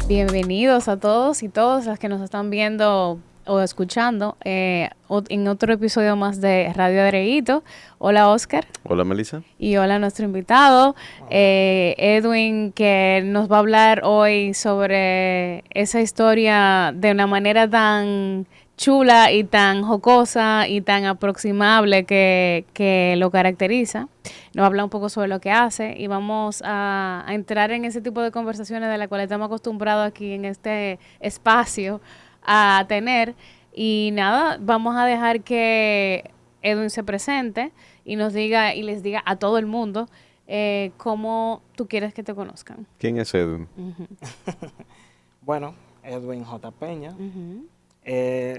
Bienvenidos a todos y todas las que nos están viendo o escuchando en otro episodio más de Radio Areguito. Hola Oscar Hola, Melissa. y hola nuestro invitado Hola. Edwin, que nos va a hablar hoy sobre esa historia de una manera tan chula y tan jocosa y tan aproximable que lo caracteriza. Nos habla un poco sobre lo que hace y vamos a entrar en ese tipo de conversaciones de las cuales estamos acostumbrados aquí en este espacio a tener. Y nada, vamos a dejar que Edwin se presente y nos diga y les diga a todo el mundo cómo tú quieres que te conozcan. ¿Quién es Edwin? Ujú, Bueno, Edwin J. Peña. ujú.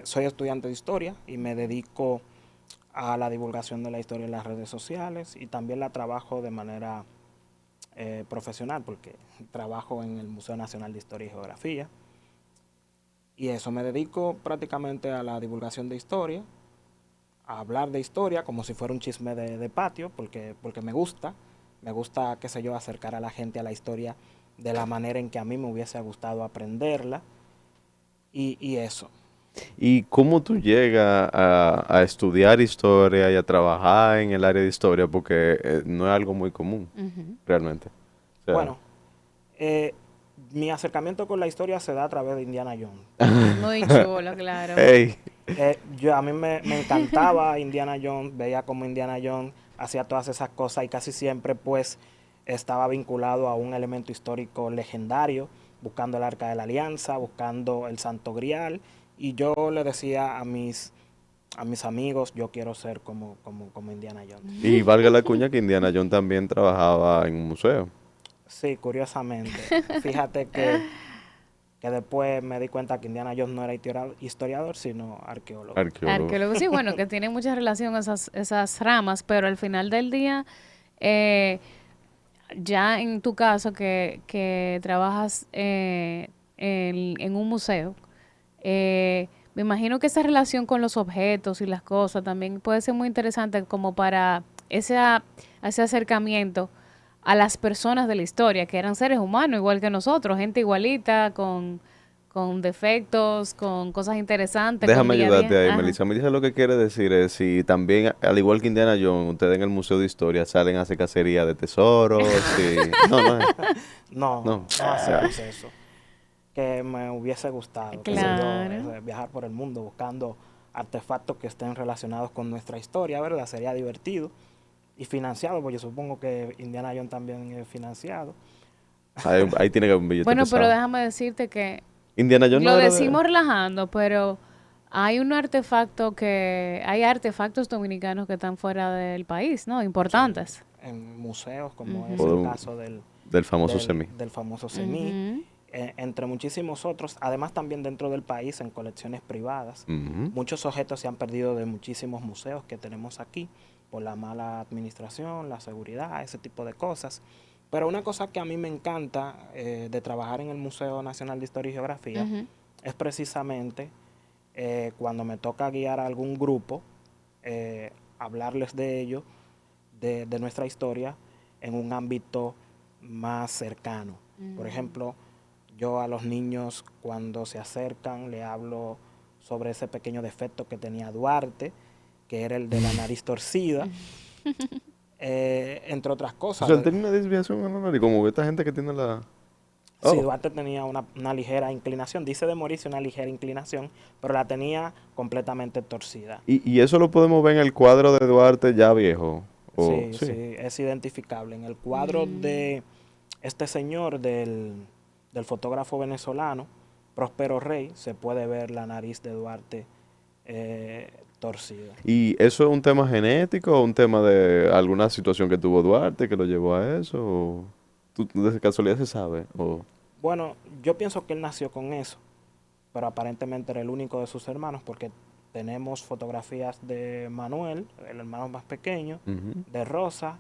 Soy estudiante de historia y me dedico a la divulgación de la historia en las redes sociales y también la trabajo de manera profesional porque trabajo en el Museo Nacional de Historia y Geografía. Y eso, me dedico prácticamente a la divulgación de historia, a hablar de historia como si fuera un chisme de patio, porque me gusta, qué sé yo, acercar a la gente a la historia de la manera en que a mí me hubiese gustado aprenderla y eso. ¿Y cómo tú llegas a estudiar historia y a trabajar en el área de historia? Porque no es algo muy común, Ujú. realmente. O sea, Bueno, eh, mi acercamiento con la historia se da a través de Indiana Jones. Muy chulo, claro. hey, A mí me encantaba Indiana Jones, veía como Indiana Jones hacía todas esas cosas y casi siempre pues estaba vinculado a un elemento histórico legendario, buscando el Arca de la Alianza, buscando el Santo Grial, y yo le decía a mis amigos, yo quiero ser como Indiana Jones. y valga la cuña que Indiana Jones también trabajaba en un museo. Sí, curiosamente, fíjate que después me di cuenta que Indiana Jones no era historiador, sino arqueólogo. Arqueólogo. Arqueólogo, sí, bueno, que tiene mucha relación esas ramas, pero al final del día, eh, ya en tu caso que trabajas en un museo, me imagino que esa relación con los objetos y las cosas también puede ser muy interesante como para ese acercamiento a las personas de la historia, que eran seres humanos igual que nosotros, gente igualita, con defectos, con cosas interesantes, con Déjame día a ayudarte día. ahí, Ajá. Melissa. Melissa lo que quiere decir es si también, al igual que Indiana Jones, ustedes en el Museo de Historia salen a hacer cacería de tesoros y... No, no es. No, No. no Ya. hacemos eso. Que me hubiese gustado, qué sé yo, Claro. viajar por el mundo buscando artefactos que estén relacionados con nuestra historia, ¿verdad? Sería divertido y financiado, porque yo supongo que Indiana Jones también es financiado. Ahí tiene que haber un billete Bueno, pero pesado. déjame decirte que Indiana Jones no lo era de... decimos relajando, pero hay artefactos dominicanos que están fuera del país, ¿no? Sí, Importantes. en museos, como es el Ujú, caso del famoso semi. del famoso CEMIC, ujú. entre muchísimos otros, además también dentro del país en colecciones privadas. Ujú. Muchos objetos se han perdido de muchísimos museos que tenemos aquí por la mala administración, la seguridad, ese tipo de cosas. Pero una cosa que a mí me encanta de trabajar en el Museo Nacional de Historia y Geografía Ujú. es precisamente cuando me toca guiar a algún grupo, hablarles de ello, de nuestra historia, en un ámbito más cercano. Por ejemplo, yo a los niños cuando se acercan le hablo sobre ese pequeño defecto que tenía Duarte, que era el de la nariz torcida, entre otras O cosas. sea, él tenía una desviación en la nariz, como esta gente que tiene la... Sí, Oh. Duarte tenía una ligera inclinación, dice de Mauricio una ligera inclinación, pero la tenía completamente torcida. Y eso lo podemos ver en el cuadro de Duarte ya viejo. O Sí, sí, sí. es identificable. En el cuadro Mm. de este señor, del fotógrafo venezolano, Próspero Rey, se puede ver la nariz de Duarte torcida. ¿Y eso es un tema genético o un tema de alguna situación que tuvo Duarte que lo llevó a eso? ¿O tú de casualidad se sabe? ¿O Bueno, yo pienso que él nació con eso, pero aparentemente era el único de sus hermanos porque tenemos fotografías de Manuel, el hermano más pequeño, ujú. de Rosa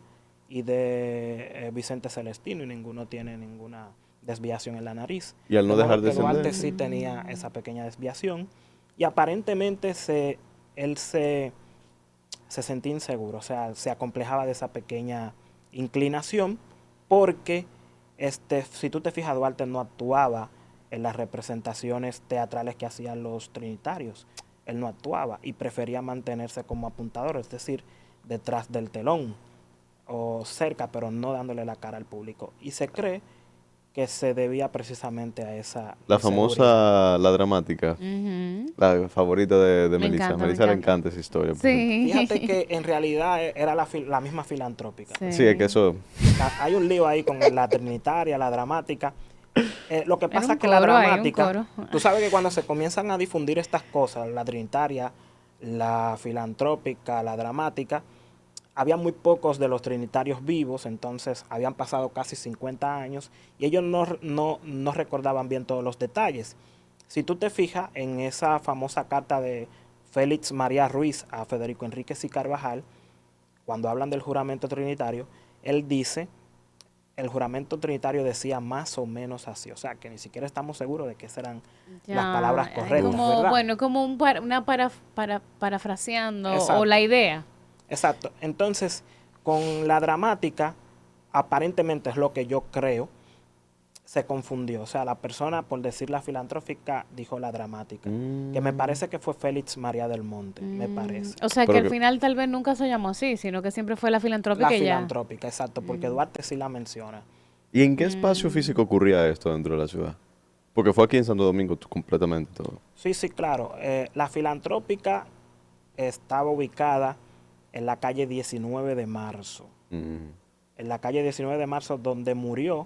y de Vicente Celestino, y ninguno tiene ninguna desviación en la nariz. Y al no De dejar modo que Duarte descendencia. sí tenía Mm. esa pequeña desviación y aparentemente él se sentía inseguro, o sea, se acomplejaba de esa pequeña inclinación porque si tú te fijas, Duarte no actuaba en las representaciones teatrales que hacían los trinitarios. Él no actuaba y prefería mantenerse como apuntador, es decir, detrás del telón o cerca, pero no dándole la cara al público. Y se cree que se debía precisamente a esa La inseguridad. famosa, la dramática, Ujú. la favorita de Me Melissa. encanta, me Melissa le encanta. encanta esa historia, por ejemplo. Fíjate Sí. que en realidad era la misma filantrópica. Sí, es que Sí. eso, Hay un lío ahí con la trinitaria, la dramática. Lo que Era pasa un es que la coro ahí, un dramática, coro. tú sabes que cuando se comienzan a difundir estas cosas, la trinitaria, la filantrópica, la dramática, había muy pocos de los trinitarios vivos, entonces habían pasado casi 50 años y ellos no recordaban bien todos los detalles. Si tú te fijas en esa famosa carta de Félix María Ruiz a Federico Enríquez y Carvajal, cuando hablan del juramento trinitario, él dice, el juramento trinitario decía más o menos así, o sea que ni siquiera estamos seguros de que esas eran las palabras Ya, correctas, como, ¿verdad? bueno, como una parafraseando o Exacto. la idea. Exacto. Entonces, con la dramática, aparentemente es lo que yo creo, se confundió. O sea, la persona, por decir la filantrópica, dijo la dramática. Que me parece que fue Félix María del Monte, me parece. O sea que pero al que, final tal vez nunca se llamó así, sino que siempre fue la La filantrópica y ya. filantrópica, exacto, porque Duarte sí la menciona. ¿y en qué espacio físico ocurría esto dentro de la ciudad? Porque fue aquí en Santo Domingo completamente todo. Sí, sí, claro. La filantrópica estaba ubicada en la calle 19 de marzo. Mm. En la calle 19 de marzo, donde murió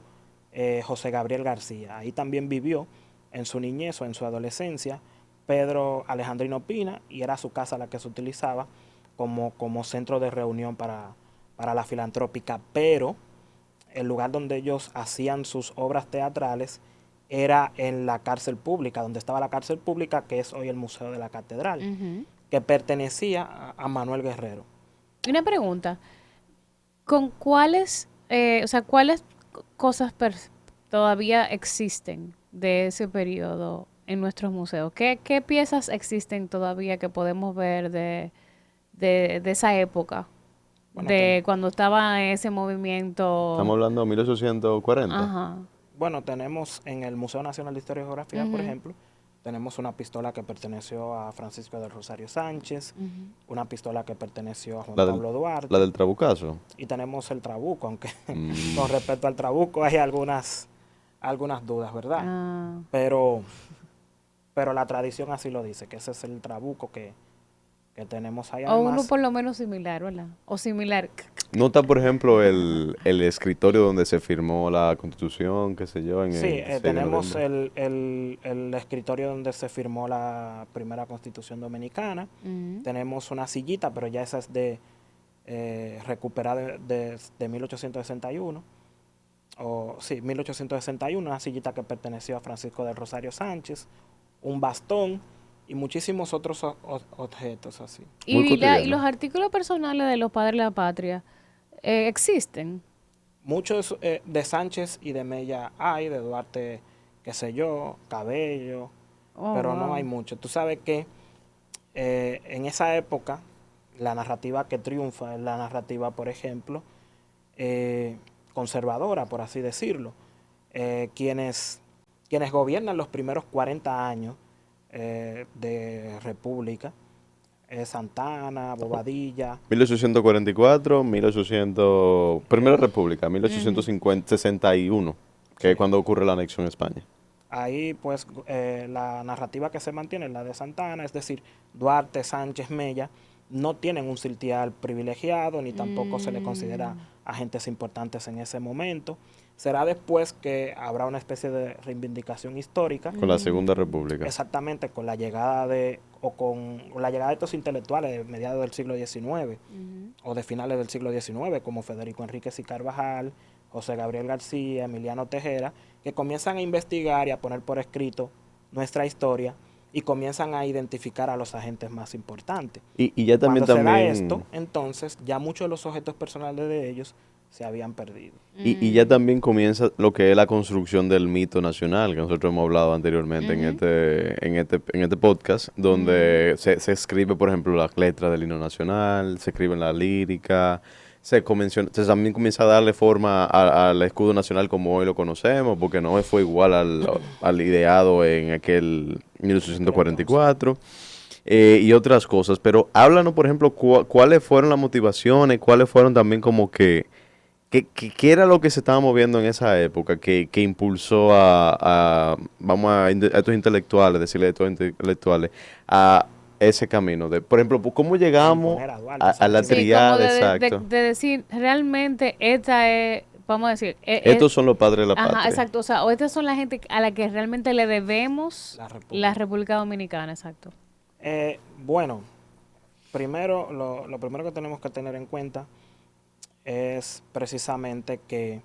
José Gabriel García. Ahí también vivió en su niñez o en su adolescencia Pedro Alejandrino Pina, y era su casa la que se utilizaba como centro de reunión para la filantrópica. Pero el lugar donde ellos hacían sus obras teatrales era en la cárcel pública, donde estaba la cárcel pública, que es hoy el Museo de la Catedral, Ujú. que pertenecía a Manuel Guerrero. Una pregunta, ¿con cuáles cosas todavía existen de ese periodo en nuestros museos? ¿Qué piezas existen todavía que podemos ver de esa época? Bueno, De cuando estaba ese movimiento. Estamos hablando de 1840. Ajá. Bueno, tenemos en el Museo Nacional de Historia y Geografía, por Ujú, ejemplo, tenemos una pistola que perteneció a Francisco del Rosario Sánchez, ujú. una pistola que perteneció a Juan La del, Pablo Duarte, la del Trabucazo. y tenemos el trabuco, aunque Mm. con respecto al trabuco hay algunas dudas, ¿verdad? Ah. Pero la tradición así lo dice, que ese es el trabuco que tenemos ahí. O uno Además, por lo menos similar, ¿verdad? O similar. ¿No está, por ejemplo, el escritorio donde se firmó la Constitución, qué sé yo, en sí, el 6 de tenemos noviembre? el escritorio donde se firmó la primera Constitución Dominicana. Ujú. Tenemos una sillita, pero ya esa es recuperada de 1861. Sí, 1861, una sillita que perteneció a Francisco del Rosario Sánchez, un bastón y muchísimos otros objetos así. Muy Y cotidiano. los artículos personales de los padres de la patria existen. Muchos de Sánchez y de Mella hay, de Duarte, qué sé yo, Cabello, Oh, pero no wow. hay mucho. Tú sabes que en esa época la narrativa que triunfa es la narrativa, por ejemplo, conservadora, por así decirlo. Quienes gobiernan los primeros 40 años de República, Santana, Bobadilla, 1844, 1800... Primera República, Ujú. 1861, que Sí. es cuando ocurre la anexión a España. ahí pues la narrativa que se mantiene es la de Santana, es decir, Duarte, Sánchez, Mella, no tienen un sitial privilegiado, ni tampoco se le considera agentes importantes en ese momento. Será después que habrá una especie de reivindicación histórica, Con la Segunda República. exactamente con la llegada de estos intelectuales de mediados del siglo XIX Ujú. o de finales del siglo XIX, como Federico Enríquez y Carvajal, José Gabriel García, Emiliano Tejera, que comienzan a investigar y a poner por escrito nuestra historia y comienzan a identificar a los agentes más importantes. Y ya también, Cuando se da esto, entonces ya muchos de los objetos personales de ellos se habían perdido. y ya también comienza lo que es la construcción del mito nacional, que nosotros hemos hablado anteriormente Ujú. en este podcast, donde se escribe, por ejemplo, las letras del himno nacional, se escribe la lírica, se también comienza a darle forma al escudo nacional como hoy lo conocemos, porque no fue igual al ideado en aquel 1844, y otras cosas. Pero háblanos, por ejemplo, cuáles fueron las motivaciones, cuáles fueron también como que ¿qué era lo que se estaba moviendo en esa época que impulsó vamos a estos intelectuales, decirle a estos intelectuales, a ese camino? Por ejemplo, ¿cómo llegamos Imponer a Duarte, a la Sí, como triada? Exacto. de decir, realmente esta es, vamos a decir, Estos son los padres de la ajá, patria. exacto, o sea, o estas son la gente a la que realmente le debemos la la República. República Dominicana, exacto. Bueno, primero, lo primero que tenemos que tener en cuenta es precisamente que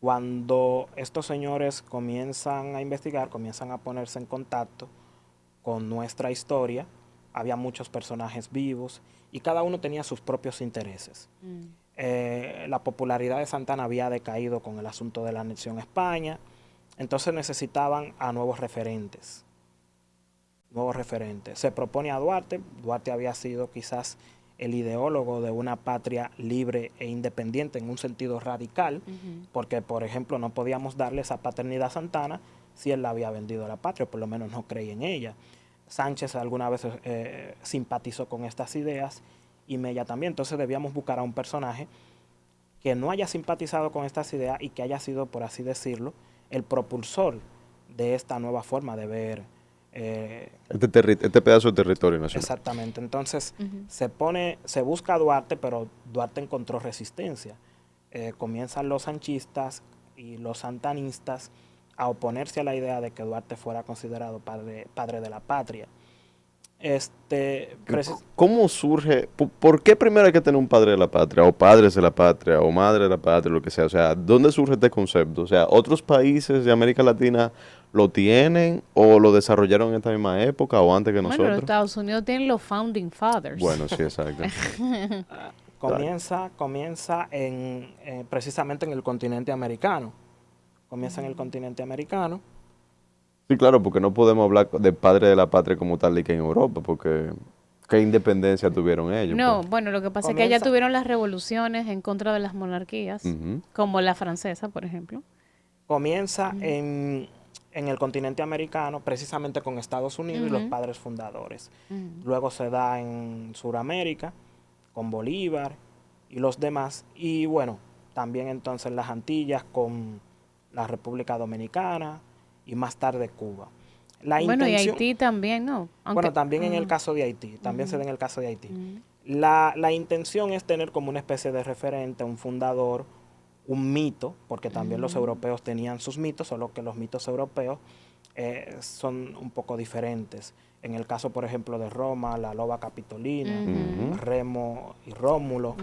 cuando estos señores comienzan a investigar, comienzan a ponerse en contacto con nuestra historia, había muchos personajes vivos y cada uno tenía sus propios intereses. La popularidad de Santana había decaído con el asunto de la anexión a España, entonces necesitaban a nuevos referentes. Se propone a Duarte. Duarte había sido quizás el ideólogo de una patria libre e independiente en un sentido radical, porque, por ejemplo, no podíamos darle esa paternidad a Santana si él la había vendido a la patria, o por lo menos no creía en ella. Sánchez alguna vez simpatizó con estas ideas y Mella también, entonces debíamos buscar a un personaje que no haya simpatizado con estas ideas y que haya sido, por así decirlo, el propulsor de esta nueva forma de ver este pedazo de territorio nacional. exactamente. Entonces se busca a Duarte, pero Duarte encontró resistencia. Comienzan los sanchistas y los santanistas a oponerse a la idea de que Duarte fuera considerado padre de la patria. ¿Cómo surge? ¿Por qué primero hay que tener un padre de la patria, o padres de la patria, o madre de la patria, lo que sea? O sea, ¿dónde surge este concepto? O sea, ¿otros países de América Latina lo tienen o lo desarrollaron en esta misma época o antes que Bueno, los nosotros? Estados Unidos tienen los Founding Fathers. Bueno, sí, exacto. Comienza precisamente en el continente americano. Comienza en el continente americano. Sí, claro, porque no podemos hablar de padre de la patria como tal y que en Europa, porque ¿qué independencia tuvieron ellos? No, Pues? bueno, lo que pasa es que allá tuvieron las revoluciones en contra de las monarquías, como la francesa, por ejemplo. Comienza en el continente americano, precisamente con Estados Unidos y los padres fundadores. Luego se da en Sudamérica, con Bolívar y los demás. Y bueno, también entonces las Antillas con la República Dominicana y más tarde Cuba. Bueno, y Haití también, ¿no? Bueno, también en el caso de Haití, también se da en el caso de Haití. La intención es tener como una especie de referente, un fundador, un mito, porque también los europeos tenían sus mitos, solo que los mitos europeos son un poco diferentes. En el caso, por ejemplo, de Roma, la loba capitolina, Remo y Rómulo,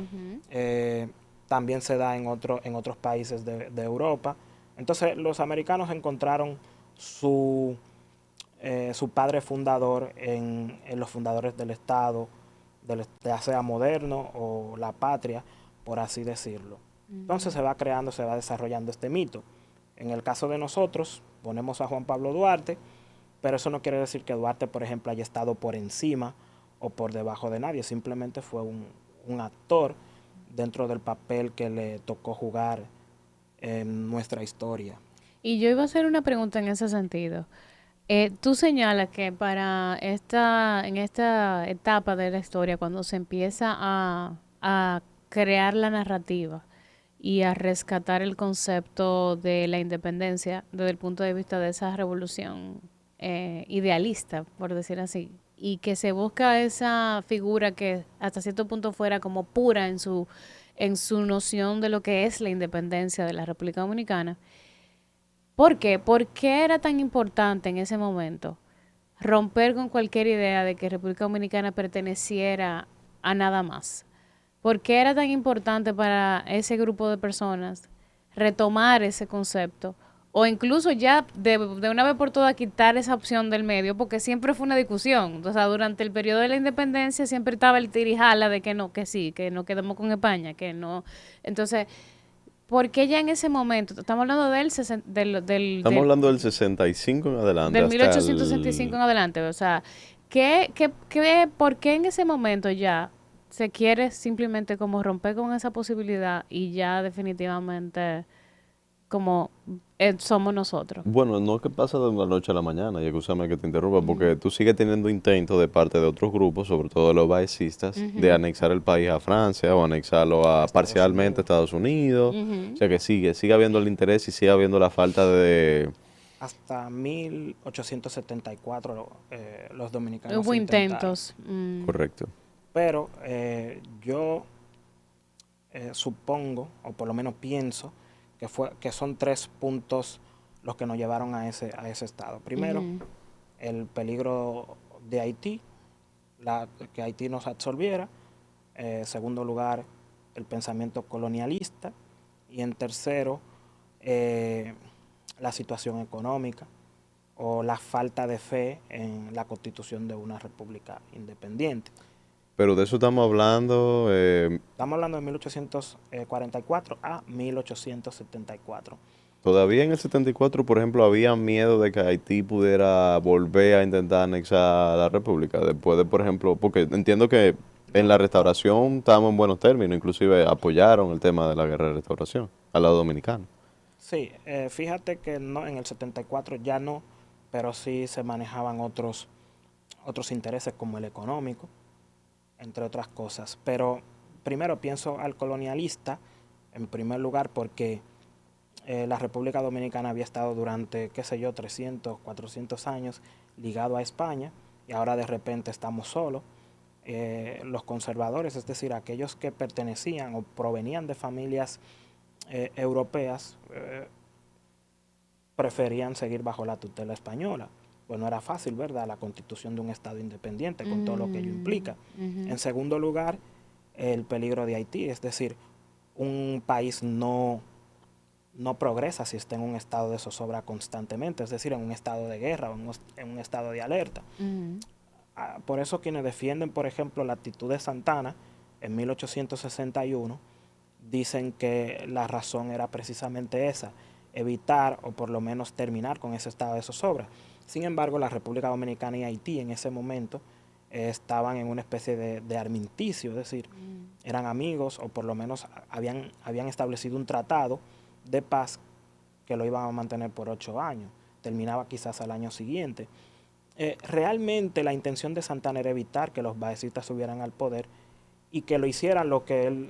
también se da en otros países de Europa. Entonces, los americanos encontraron su padre fundador en los fundadores del Estado, ya sea moderno o la patria, por así decirlo. Entonces se va creando, se va desarrollando este mito. En el caso de nosotros, ponemos a Juan Pablo Duarte, pero eso no quiere decir que Duarte, por ejemplo, haya estado por encima o por debajo de nadie. Simplemente fue un actor dentro del papel que le tocó jugar en nuestra historia. Y yo iba a hacer una pregunta en ese sentido. Tú señalas que en esta etapa de la historia, cuando se empieza a crear la narrativa y a rescatar el concepto de la independencia desde el punto de vista de esa revolución idealista, por decir así, y que se busca esa figura que hasta cierto punto fuera como pura en su noción de lo que es la independencia de la República Dominicana. ¿Por qué? ¿Por qué era tan importante en ese momento romper con cualquier idea de que República Dominicana perteneciera a nada más? ¿Por qué era tan importante para ese grupo de personas retomar ese concepto? O incluso ya de una vez por todas quitar esa opción del medio, porque siempre fue una discusión. O sea, durante el periodo de la independencia siempre estaba el tirijala de que no, que sí, que no quedemos con España, que no. Entonces, ¿por qué ya en ese momento? Estamos hablando Estamos hablando del 65 en adelante. Del hasta 1865 en adelante. O sea, ¿por qué en ese momento ya se quiere simplemente como romper con esa posibilidad y ya definitivamente como somos nosotros. Bueno, no es que pasa de una noche a la mañana, y escúchame que te interrumpa, porque tú sigues teniendo intentos de parte de otros grupos, sobre todo los baecistas, de anexar el país a Francia o anexarlo A a Estados parcialmente a Unidos. Estados Unidos. O Ujú. sea que sigue habiendo el interés y sigue habiendo la falta de... Hasta 1874 los dominicanos Hubo intentaron. intentos. Correcto. Pero yo supongo, o por lo menos pienso, que son tres puntos los que nos llevaron a ese estado. Primero, Ujú. el peligro de Haití, que Haití nos absorbiera. Segundo lugar, el pensamiento colonialista. Y en tercero, eh, la situación económica o la falta de fe en la constitución de una república independiente. Pero de eso estamos hablando, Estamos hablando de 1844 a 1874. todavía en el 74, por ejemplo, había miedo de que Haití pudiera volver a intentar anexar la República. Después de, por ejemplo, porque entiendo que en No, la restauración estábamos en buenos términos, inclusive apoyaron el tema de la guerra de restauración al lado dominicano. sí, fíjate que no, en el 74 ya no, pero sí se manejaban otros intereses como el económico, entre otras cosas. Pero primero pienso al colonialista, en primer lugar, porque la República Dominicana había estado durante, qué sé yo, 300, 400 años ligado a España y ahora de repente estamos solos. Los conservadores, es decir, aquellos que pertenecían o provenían de familias europeas, preferían seguir bajo la tutela española. Pues no era fácil, ¿verdad? La constitución de un Estado independiente con todo lo que ello implica. Ujú. En segundo lugar, el peligro de Haití, es decir, un país no progresa si está en un estado de zozobra constantemente, es decir, en un estado de guerra o en un estado de alerta. Ujú. Por eso quienes defienden, por ejemplo, la actitud de Santana en 1861, dicen que la razón era precisamente esa, evitar o por lo menos terminar con ese estado de zozobra. Sin embargo, la República Dominicana y Haití en ese momento estaban en una especie de armisticio, es decir, eran amigos o por lo menos habían establecido un tratado de paz que lo iban a mantener por 8 años. Terminaba quizás al año siguiente. Realmente la intención de Santana era evitar que los baecistas subieran al poder y que lo hicieran lo que él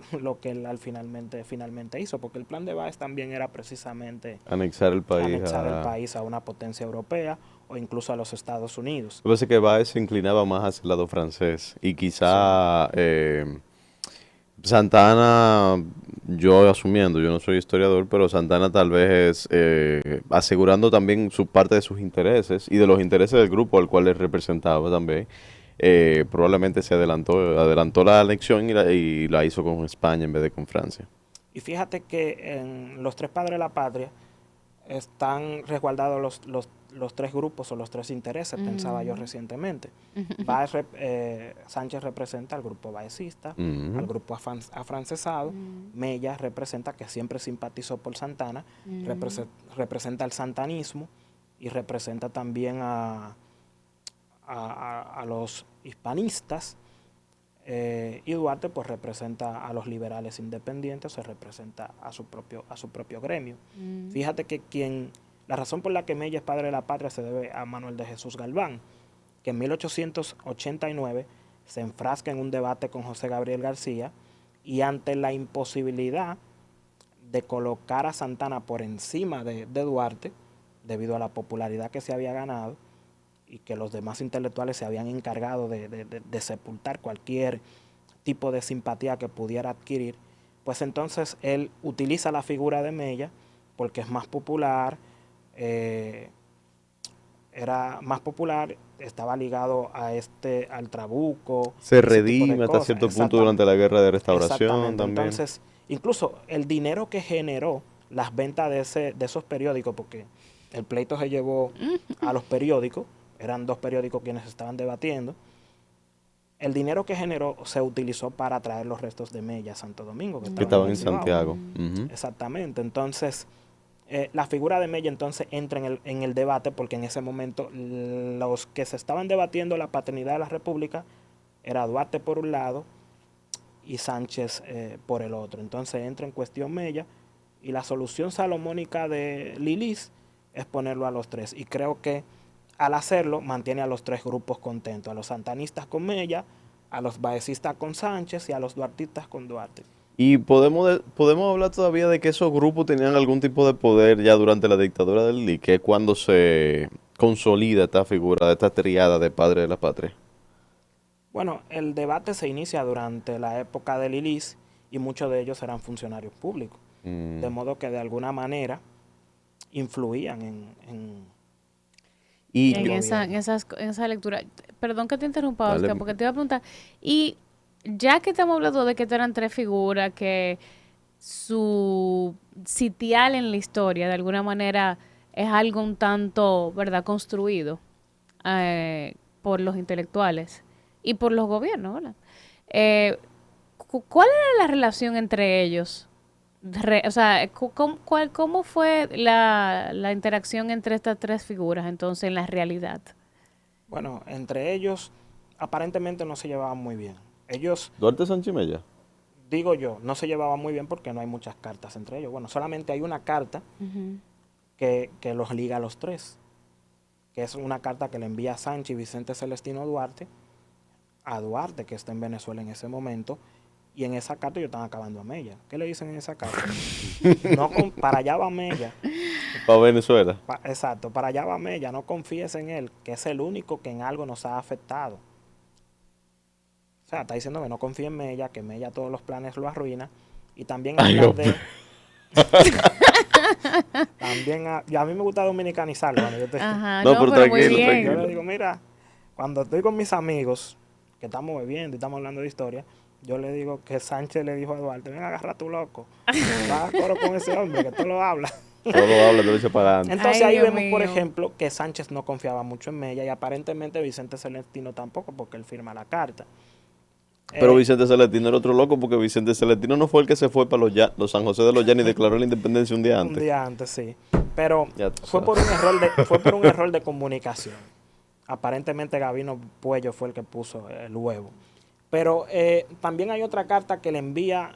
finalmente hizo, porque el plan de Baez también era precisamente Anexar el país anexar el a... país a una potencia europea o incluso a los Estados Unidos. Lo que pasa es que Báez se inclinaba más hacia el lado francés y Sí, quizá Santana, yo asumiendo, yo no soy historiador, pero Santana tal vez asegurando también su parte de sus intereses y de los intereses del grupo al cual él representaba también, probablemente adelantó la elección y la hizo con España en vez de con Francia. y fíjate que en los tres padres de la patria están resguardados los tres grupos o los tres intereses, pensaba yo Ujú. recientemente. Sánchez representa al grupo baecista, al Ujú. grupo afrancesado. Mella representa, que siempre simpatizó por Santana, Ujú. representa el santanismo y representa también a los hispanistas. Y Duarte pues representa a los liberales independientes, se representa a su propio gremio. Ujú. Fíjate que la razón por la que Mella es padre de la patria se debe a Manuel de Jesús Galván, que en 1889 se enfrasca en un debate con José Gabriel García y ante la imposibilidad de colocar a Santana por encima de Duarte, debido a la popularidad que se había ganado, y que los demás intelectuales se habían encargado de sepultar cualquier tipo de simpatía que pudiera adquirir, pues entonces él utiliza la figura de Mella porque es más popular, eh, era más popular, estaba ligado al trabuco Se y ese tipo de redime hasta cosas. cierto punto durante la guerra de restauración Exactamente. también. Entonces, incluso el dinero que generó las ventas de esos periódicos, porque el pleito se llevó a los periódicos, eran dos periódicos quienes estaban debatiendo, el dinero que generó se utilizó para traer los restos de Mella a Santo Domingo, que Que estaban en estaban el en Cibao. Santiago. Ujú. Exactamente. Entonces, la figura de Mella entonces entra en el debate porque en ese momento los que se estaban debatiendo la paternidad de la República era Duarte por un lado y Sánchez por el otro. Entonces entra en cuestión Mella y la solución salomónica de Lilis es ponerlo a los tres. Y creo que al hacerlo mantiene a los tres grupos contentos, a los santanistas con Mella, a los baecistas con Sánchez y a los duartistas con Duarte. Y podemos hablar todavía de que esos grupos tenían algún tipo de poder ya durante la dictadura del Lee, que es cuando se consolida esta figura, de esta triada de padre de la patria. Bueno, el debate se inicia durante la época de Lilis y muchos de ellos eran funcionarios públicos, de modo que de alguna manera influían Y En el esa, gobierno. en esa lectura. Perdón que te interrumpa, dale, Oscar, porque te iba a preguntar. Y ya que estamos hablando de que estas eran tres figuras, que su sitial en la historia, de alguna manera, es algo un tanto, ¿verdad?, construido por los intelectuales y por los gobiernos, ¿verdad? Eh, ¿Cuál era la relación entre ellos? O sea, ¿cómo fue la interacción entre estas tres figuras entonces en la realidad? Bueno, entre ellos aparentemente no se llevaban muy bien. Ellos, Duarte Sánchez Mella. digo yo, no se llevaban muy bien porque no hay muchas cartas entre ellos. Bueno, solamente hay una carta Ujú. que los liga a los tres, que es una carta que le envía Sánchez y Vicente Celestino Duarte a Duarte, que está en Venezuela en ese momento, y en esa carta ellos están acabando a Mella. ¿Qué le dicen en esa carta? Para allá va Mella. Para Venezuela. Exacto, para allá va Mella, no confíes en él, que es el único que en algo nos ha afectado. O sea, está diciendo que no confíe en Mella, que Mella todos los planes lo arruina. Y también Ay, habla hombre. también y a mí me gusta dominicanizarlo. Ajá, No, no, pero pero muy tranquilo, Yo le bien. tranquilo. digo, mira, cuando estoy con mis amigos, que estamos bebiendo y estamos hablando de historia, yo le digo que Sánchez le dijo a Duarte, ven, agarra tu loco. Va a coro con ese hombre, que tú lo hablas. Todo habla de lo para adelante. Entonces Ay, ahí Dios vemos, por mío. ejemplo, que Sánchez no confiaba mucho en Mella y aparentemente Vicente Celestino tampoco, porque él firma la carta. Pero Eh, Vicente Celestino era otro loco porque Vicente Celestino no fue el que se fue para los San José de los Llanos y declaró la independencia un día un antes. día antes, sí. Pero Ya tú fue sabes. por un error fue por un error de comunicación. Aparentemente Gabino Puello fue el que puso el huevo. Pero también hay otra carta que le envía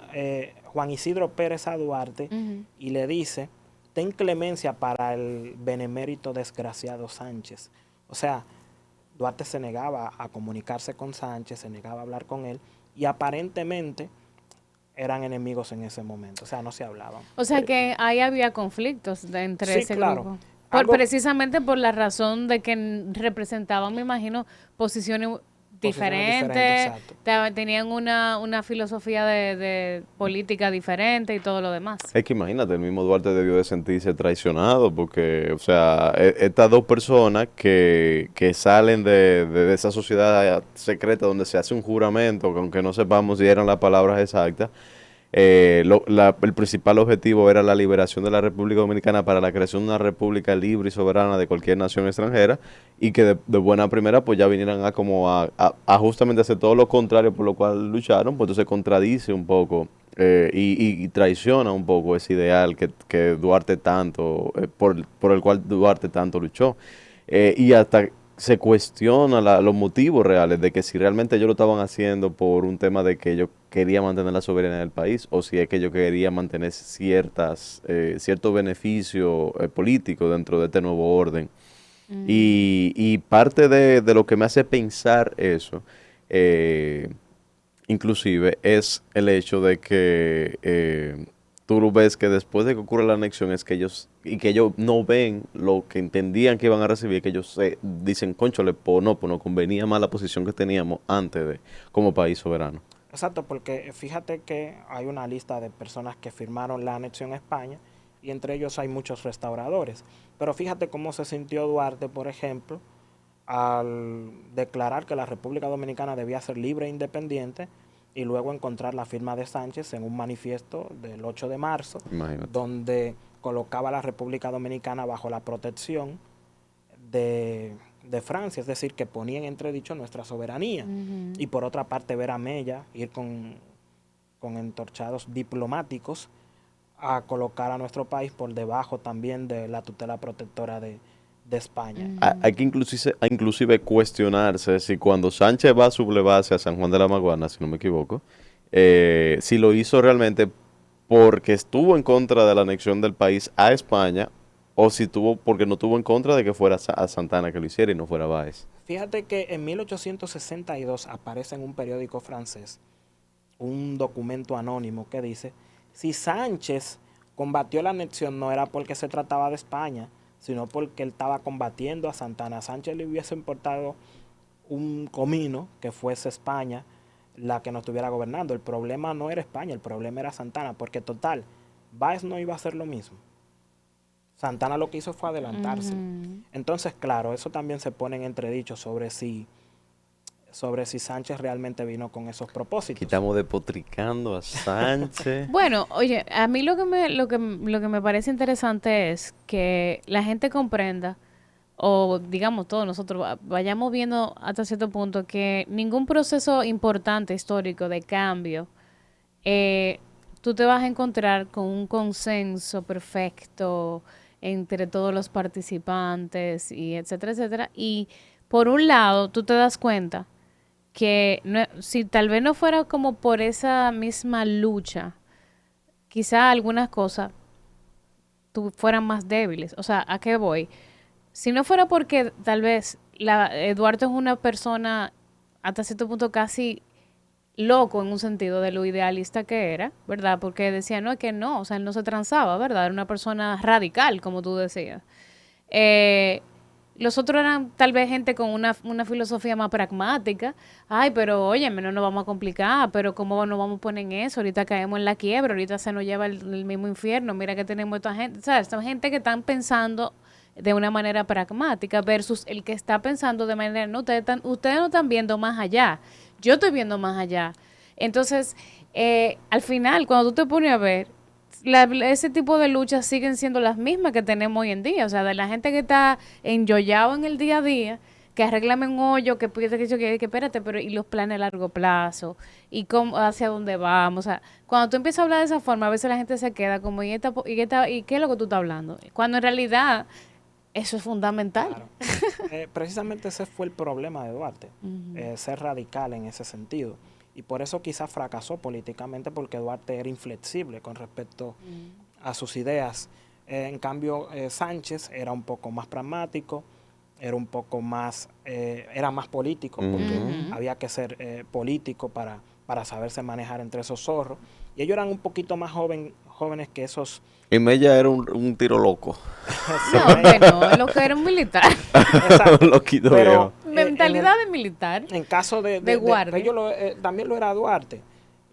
Juan Isidro Pérez a Duarte Ujú. y le dice, ten clemencia para el benemérito desgraciado Sánchez. O sea, Duarte se negaba a comunicarse con Sánchez, se negaba a hablar con él y aparentemente eran enemigos en ese momento, o sea, no se hablaban. O sea que ahí había conflictos entre Sí, ese claro. grupo. Algo, Precisamente por la razón de que representaban, me imagino, posiciones posiciones diferentes, diferentes, exacto. Tenían tenían una filosofía de política diferente y todo lo demás. Es que imagínate, el mismo Duarte debió de sentirse traicionado porque, o sea, estas dos personas que salen de esa sociedad secreta donde se hace un juramento, que aunque no sepamos si eran las palabras exactas, el principal objetivo era la liberación de la República Dominicana para la creación de una república libre y soberana de cualquier nación extranjera y que de buena primera pues ya vinieran a como a justamente hacer todo lo contrario por lo cual lucharon, pues entonces contradice un poco y traiciona un poco ese ideal que Duarte tanto, por el cual Duarte tanto luchó. Y hasta se cuestiona los motivos reales de que si realmente ellos lo estaban haciendo por un tema de que ellos querían mantener la soberanía del país o si es que ellos querían mantener ciertos beneficios políticos dentro de este nuevo orden. Y parte de lo que me hace pensar eso, eh, inclusive, es el hecho de que tú lo ves que después de que ocurre la anexión es que ellos no ven lo que entendían que iban a recibir, que ellos dicen, conchole, pues nos convenía más la posición que teníamos antes de como país soberano. Exacto, porque fíjate que hay una lista de personas que firmaron la anexión a España y entre ellos hay muchos restauradores. Pero fíjate cómo se sintió Duarte, por ejemplo, al declarar que la República Dominicana debía ser libre e independiente y luego encontrar la firma de Sánchez en un manifiesto del 8 de marzo, Imagínate. donde colocaba a la República Dominicana bajo la protección de Francia, es decir, que ponía en entredicho nuestra soberanía. Ujú. Y por otra parte, ver a Mella ir con entorchados diplomáticos a colocar a nuestro país por debajo también de la tutela protectora de España. Hay que inclusive cuestionarse si cuando Sánchez va a sublevarse a San Juan de la Maguana, si no me equivoco, si lo hizo realmente porque estuvo en contra de la anexión del país a España o si tuvo porque no estuvo en contra de que fuera a Santana que lo hiciera y no fuera Báez. Fíjate que en 1862 aparece en un periódico francés un documento anónimo que dice, si Sánchez combatió la anexión no era porque se trataba de España, sino porque él estaba combatiendo a Santana. A Sánchez le hubiese importado un comino que fuese España la que nos estuviera gobernando. El problema no era España, el problema era Santana, porque total, Báez no iba a hacer lo mismo. Santana lo que hizo fue adelantarse. Entonces, claro, eso también se pone en entredicho sobre si Sánchez realmente vino con esos propósitos. Aquí estamos despotricando a Sánchez. Bueno, oye, a mí lo que me parece interesante es que la gente comprenda, o digamos todos nosotros vayamos viendo hasta cierto punto que ningún proceso importante histórico de cambio, tú te vas a encontrar con un consenso perfecto entre todos los participantes y etcétera, etcétera. Y por un lado, tú te das cuenta que si tal vez no fuera como por esa misma lucha, quizá algunas cosas fueran más débiles. O sea, ¿a qué voy? Si no fuera porque tal vez Eduardo es una persona hasta cierto punto casi loco en un sentido de lo idealista que era, ¿verdad? Porque decía, no, es que no, o sea, él no se transaba, ¿verdad? Era una persona radical, como tú decías. Eh, los otros eran tal vez gente con una filosofía más pragmática. Ay, pero oye, no nos vamos a complicar, pero ¿cómo nos vamos a poner en eso? Ahorita caemos en la quiebra, ahorita se nos lleva el mismo infierno. Mira que tenemos esta gente, ¿sabes? Esta gente que están pensando de una manera pragmática versus el que está pensando de manera, no, ustedes no están viendo más allá. Yo estoy viendo más allá. Entonces, al final, cuando tú te pones a ver, ese tipo de luchas siguen siendo las mismas que tenemos hoy en día. O sea, de la gente que está enjollado en el día a día, que arreglame un hoyo, que espérate, pero y los planes a largo plazo, y cómo, hacia dónde vamos. O sea, cuando tú empiezas a hablar de esa forma, a veces la gente se queda como, ¿y qué es lo que tú estás hablando? Cuando en realidad eso es fundamental. Claro. Precisamente ese fue el problema de Duarte, ser radical en ese sentido. Y por eso quizás fracasó políticamente, porque Duarte era inflexible con respecto a sus ideas. En cambio, Sánchez era un poco más pragmático, era un poco más, era más político, porque había que ser político para saberse manejar entre esos zorros. Y ellos eran un poquito más jóvenes que esos. Y Mella era un tiro loco. No, que no, lo que era un militar. Exacto. Loquito Pero viejo. Mentalidad de militar. en caso de guardia. ellos también lo era Duarte.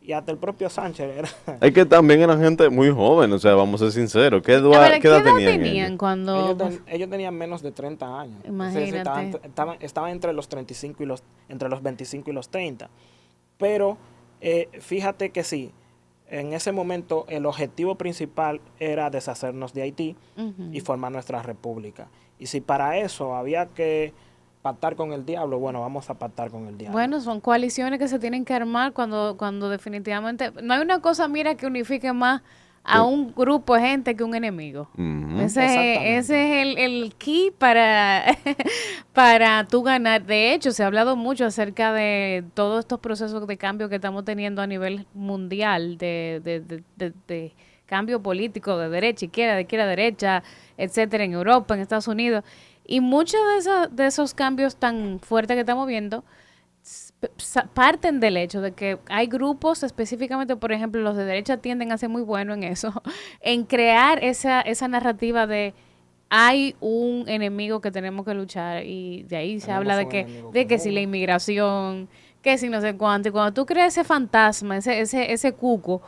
Y hasta el propio Sánchez era. Es que también eran gente muy joven, o sea, vamos a ser sinceros. ¿Qué edad tenían ellos? cuando Ellos tenían menos de 30 años. Imagínate. Estaban entre los 35 y entre los 25 y los 30. Pero fíjate que sí, en ese momento el objetivo principal era deshacernos de Haití y formar nuestra república. Y si para eso había que pactar con el diablo, bueno, vamos a pactar con el diablo. Bueno, son coaliciones que se tienen que armar cuando definitivamente no hay una cosa, mira, que unifique más a un grupo de gente que un enemigo. Ese es el key para tú ganar. De hecho, se ha hablado mucho acerca de todos estos procesos de cambio que estamos teniendo a nivel mundial, de cambio político de derecha, izquierda, derecha, etcétera, en Europa, en Estados Unidos. Y muchos de esos cambios tan fuertes que estamos viendo parten del hecho de que hay grupos, específicamente, por ejemplo, los de derecha tienden a ser muy buenos en eso, en crear esa narrativa de hay un enemigo que tenemos que luchar, y de ahí se habla de que si la inmigración, que si no sé cuánto, y cuando tú creas ese fantasma, ese cuco,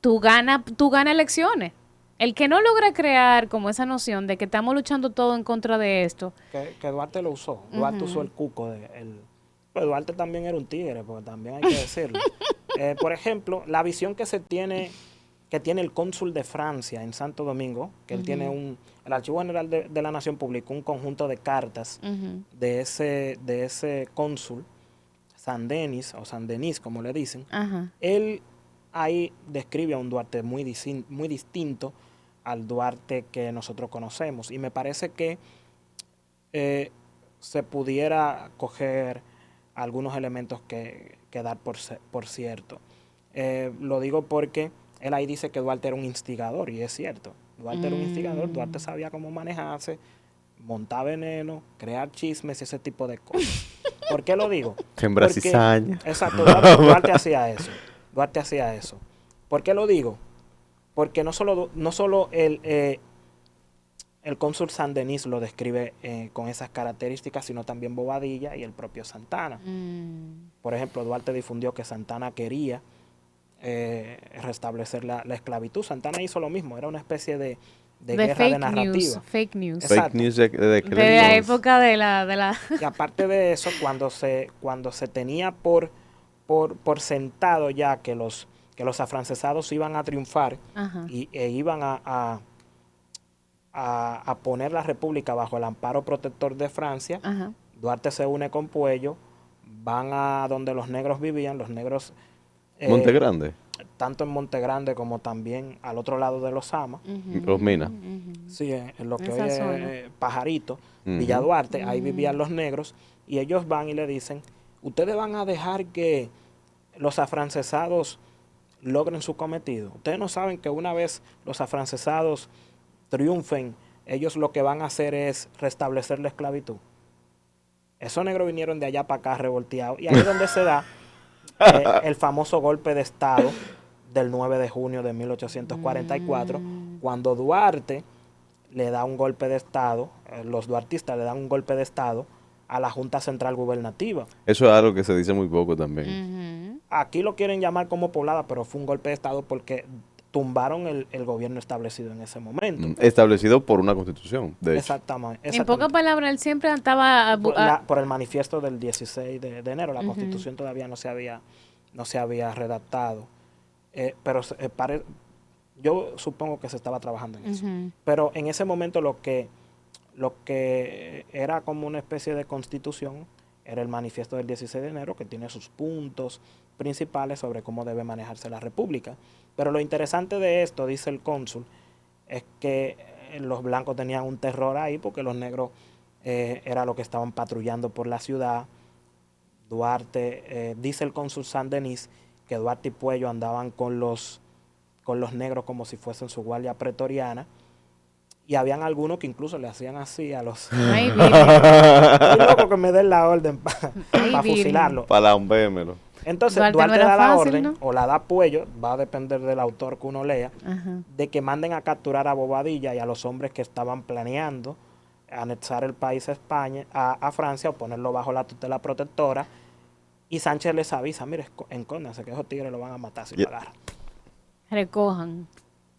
tú ganas elecciones. El que no logra crear como esa noción de que estamos luchando todo en contra de esto. Que Duarte lo usó. Duarte usó el cuco. Pues Duarte también era un tigre, porque también hay que decirlo. Por ejemplo, la visión que tiene el cónsul de Francia en Santo Domingo, que él tiene el Archivo General de la Nación publicó un conjunto de cartas de ese cónsul, Saint-Denis, o Saint-Denis, como le dicen. Él ahí describe a un Duarte muy distinto al Duarte que nosotros conocemos. Y me parece que se pudiera coger algunos elementos que dar por cierto. Lo digo porque él ahí dice que Duarte era un instigador, y es cierto. Duarte era un instigador, Duarte sabía cómo manejarse, montar veneno, crear chismes y ese tipo de cosas. ¿Por qué lo digo? Sembrar Porque- cizaña. Exacto, Duarte hacía eso. Duarte hacía eso. ¿Por qué lo digo? Porque no solo el cónsul San Denis lo describe con esas características, sino también Bobadilla y el propio Santana. Por ejemplo, Duarte difundió que Santana quería restablecer la esclavitud. Santana hizo lo mismo, era una especie de guerra de narrativa. Fake news. Exacto. Fake news de De la época de la... Y aparte de eso, cuando se tenía por sentado ya que los afrancesados iban a triunfar Ajá. e iban a poner la república bajo el amparo protector de Francia, Ajá. Duarte se une con Puello, van a donde los negros vivían, los negros Monte Grande. tanto en Monte Grande como también al otro lado de los Sama, Los Minas. sí, en lo que Esa hoy zona. es Pajarito, Villa Duarte, ahí vivían los negros, y ellos van y le dicen, ustedes van a dejar que los afrancesados logren su cometido. Ustedes no saben que una vez los afrancesados triunfen, ellos lo que van a hacer es restablecer la esclavitud. Esos negros vinieron de allá para acá revolteados, y ahí es donde se da el famoso golpe de Estado del 9 de junio de 1844, cuando Duarte le da un golpe de Estado, los duartistas le dan un golpe de Estado a la Junta Central Gubernativa. Eso es algo que se dice muy poco también. Aquí lo quieren llamar como poblada, pero fue un golpe de Estado porque tumbaron el gobierno establecido en ese momento. Establecido por una constitución, de hecho. Exactamente. En pocas palabras, él siempre estaba... Por el manifiesto del 16 de enero, la constitución todavía no se había redactado. Pero yo supongo que se estaba trabajando en eso. Pero en ese momento lo que era como una especie de constitución era el manifiesto del 16 de enero, que tiene sus puntos principales sobre cómo debe manejarse la república. Pero lo interesante de esto, dice el cónsul, es que los blancos tenían un terror ahí porque los negros era lo que estaban patrullando por la ciudad. Duarte, dice el cónsul San Denis, que Duarte y Puello andaban con los negros como si fuesen su guardia pretoriana, y habían algunos que incluso le hacían así a los... Ay, Estoy loco que me den la orden para fusilarlo. Para lambémelo. Entonces Duarte Duarte no era da la fácil, orden, ¿no? o la da Puello, va a depender del autor que uno lea, Ajá. de que manden a capturar a Bobadilla y a los hombres que estaban planeando anexar el país a España, a Francia, o ponerlo bajo la tutela protectora. Y Sánchez les avisa, mire, encóndanse que esos tigres lo van a matar si lo agarran. Recojan.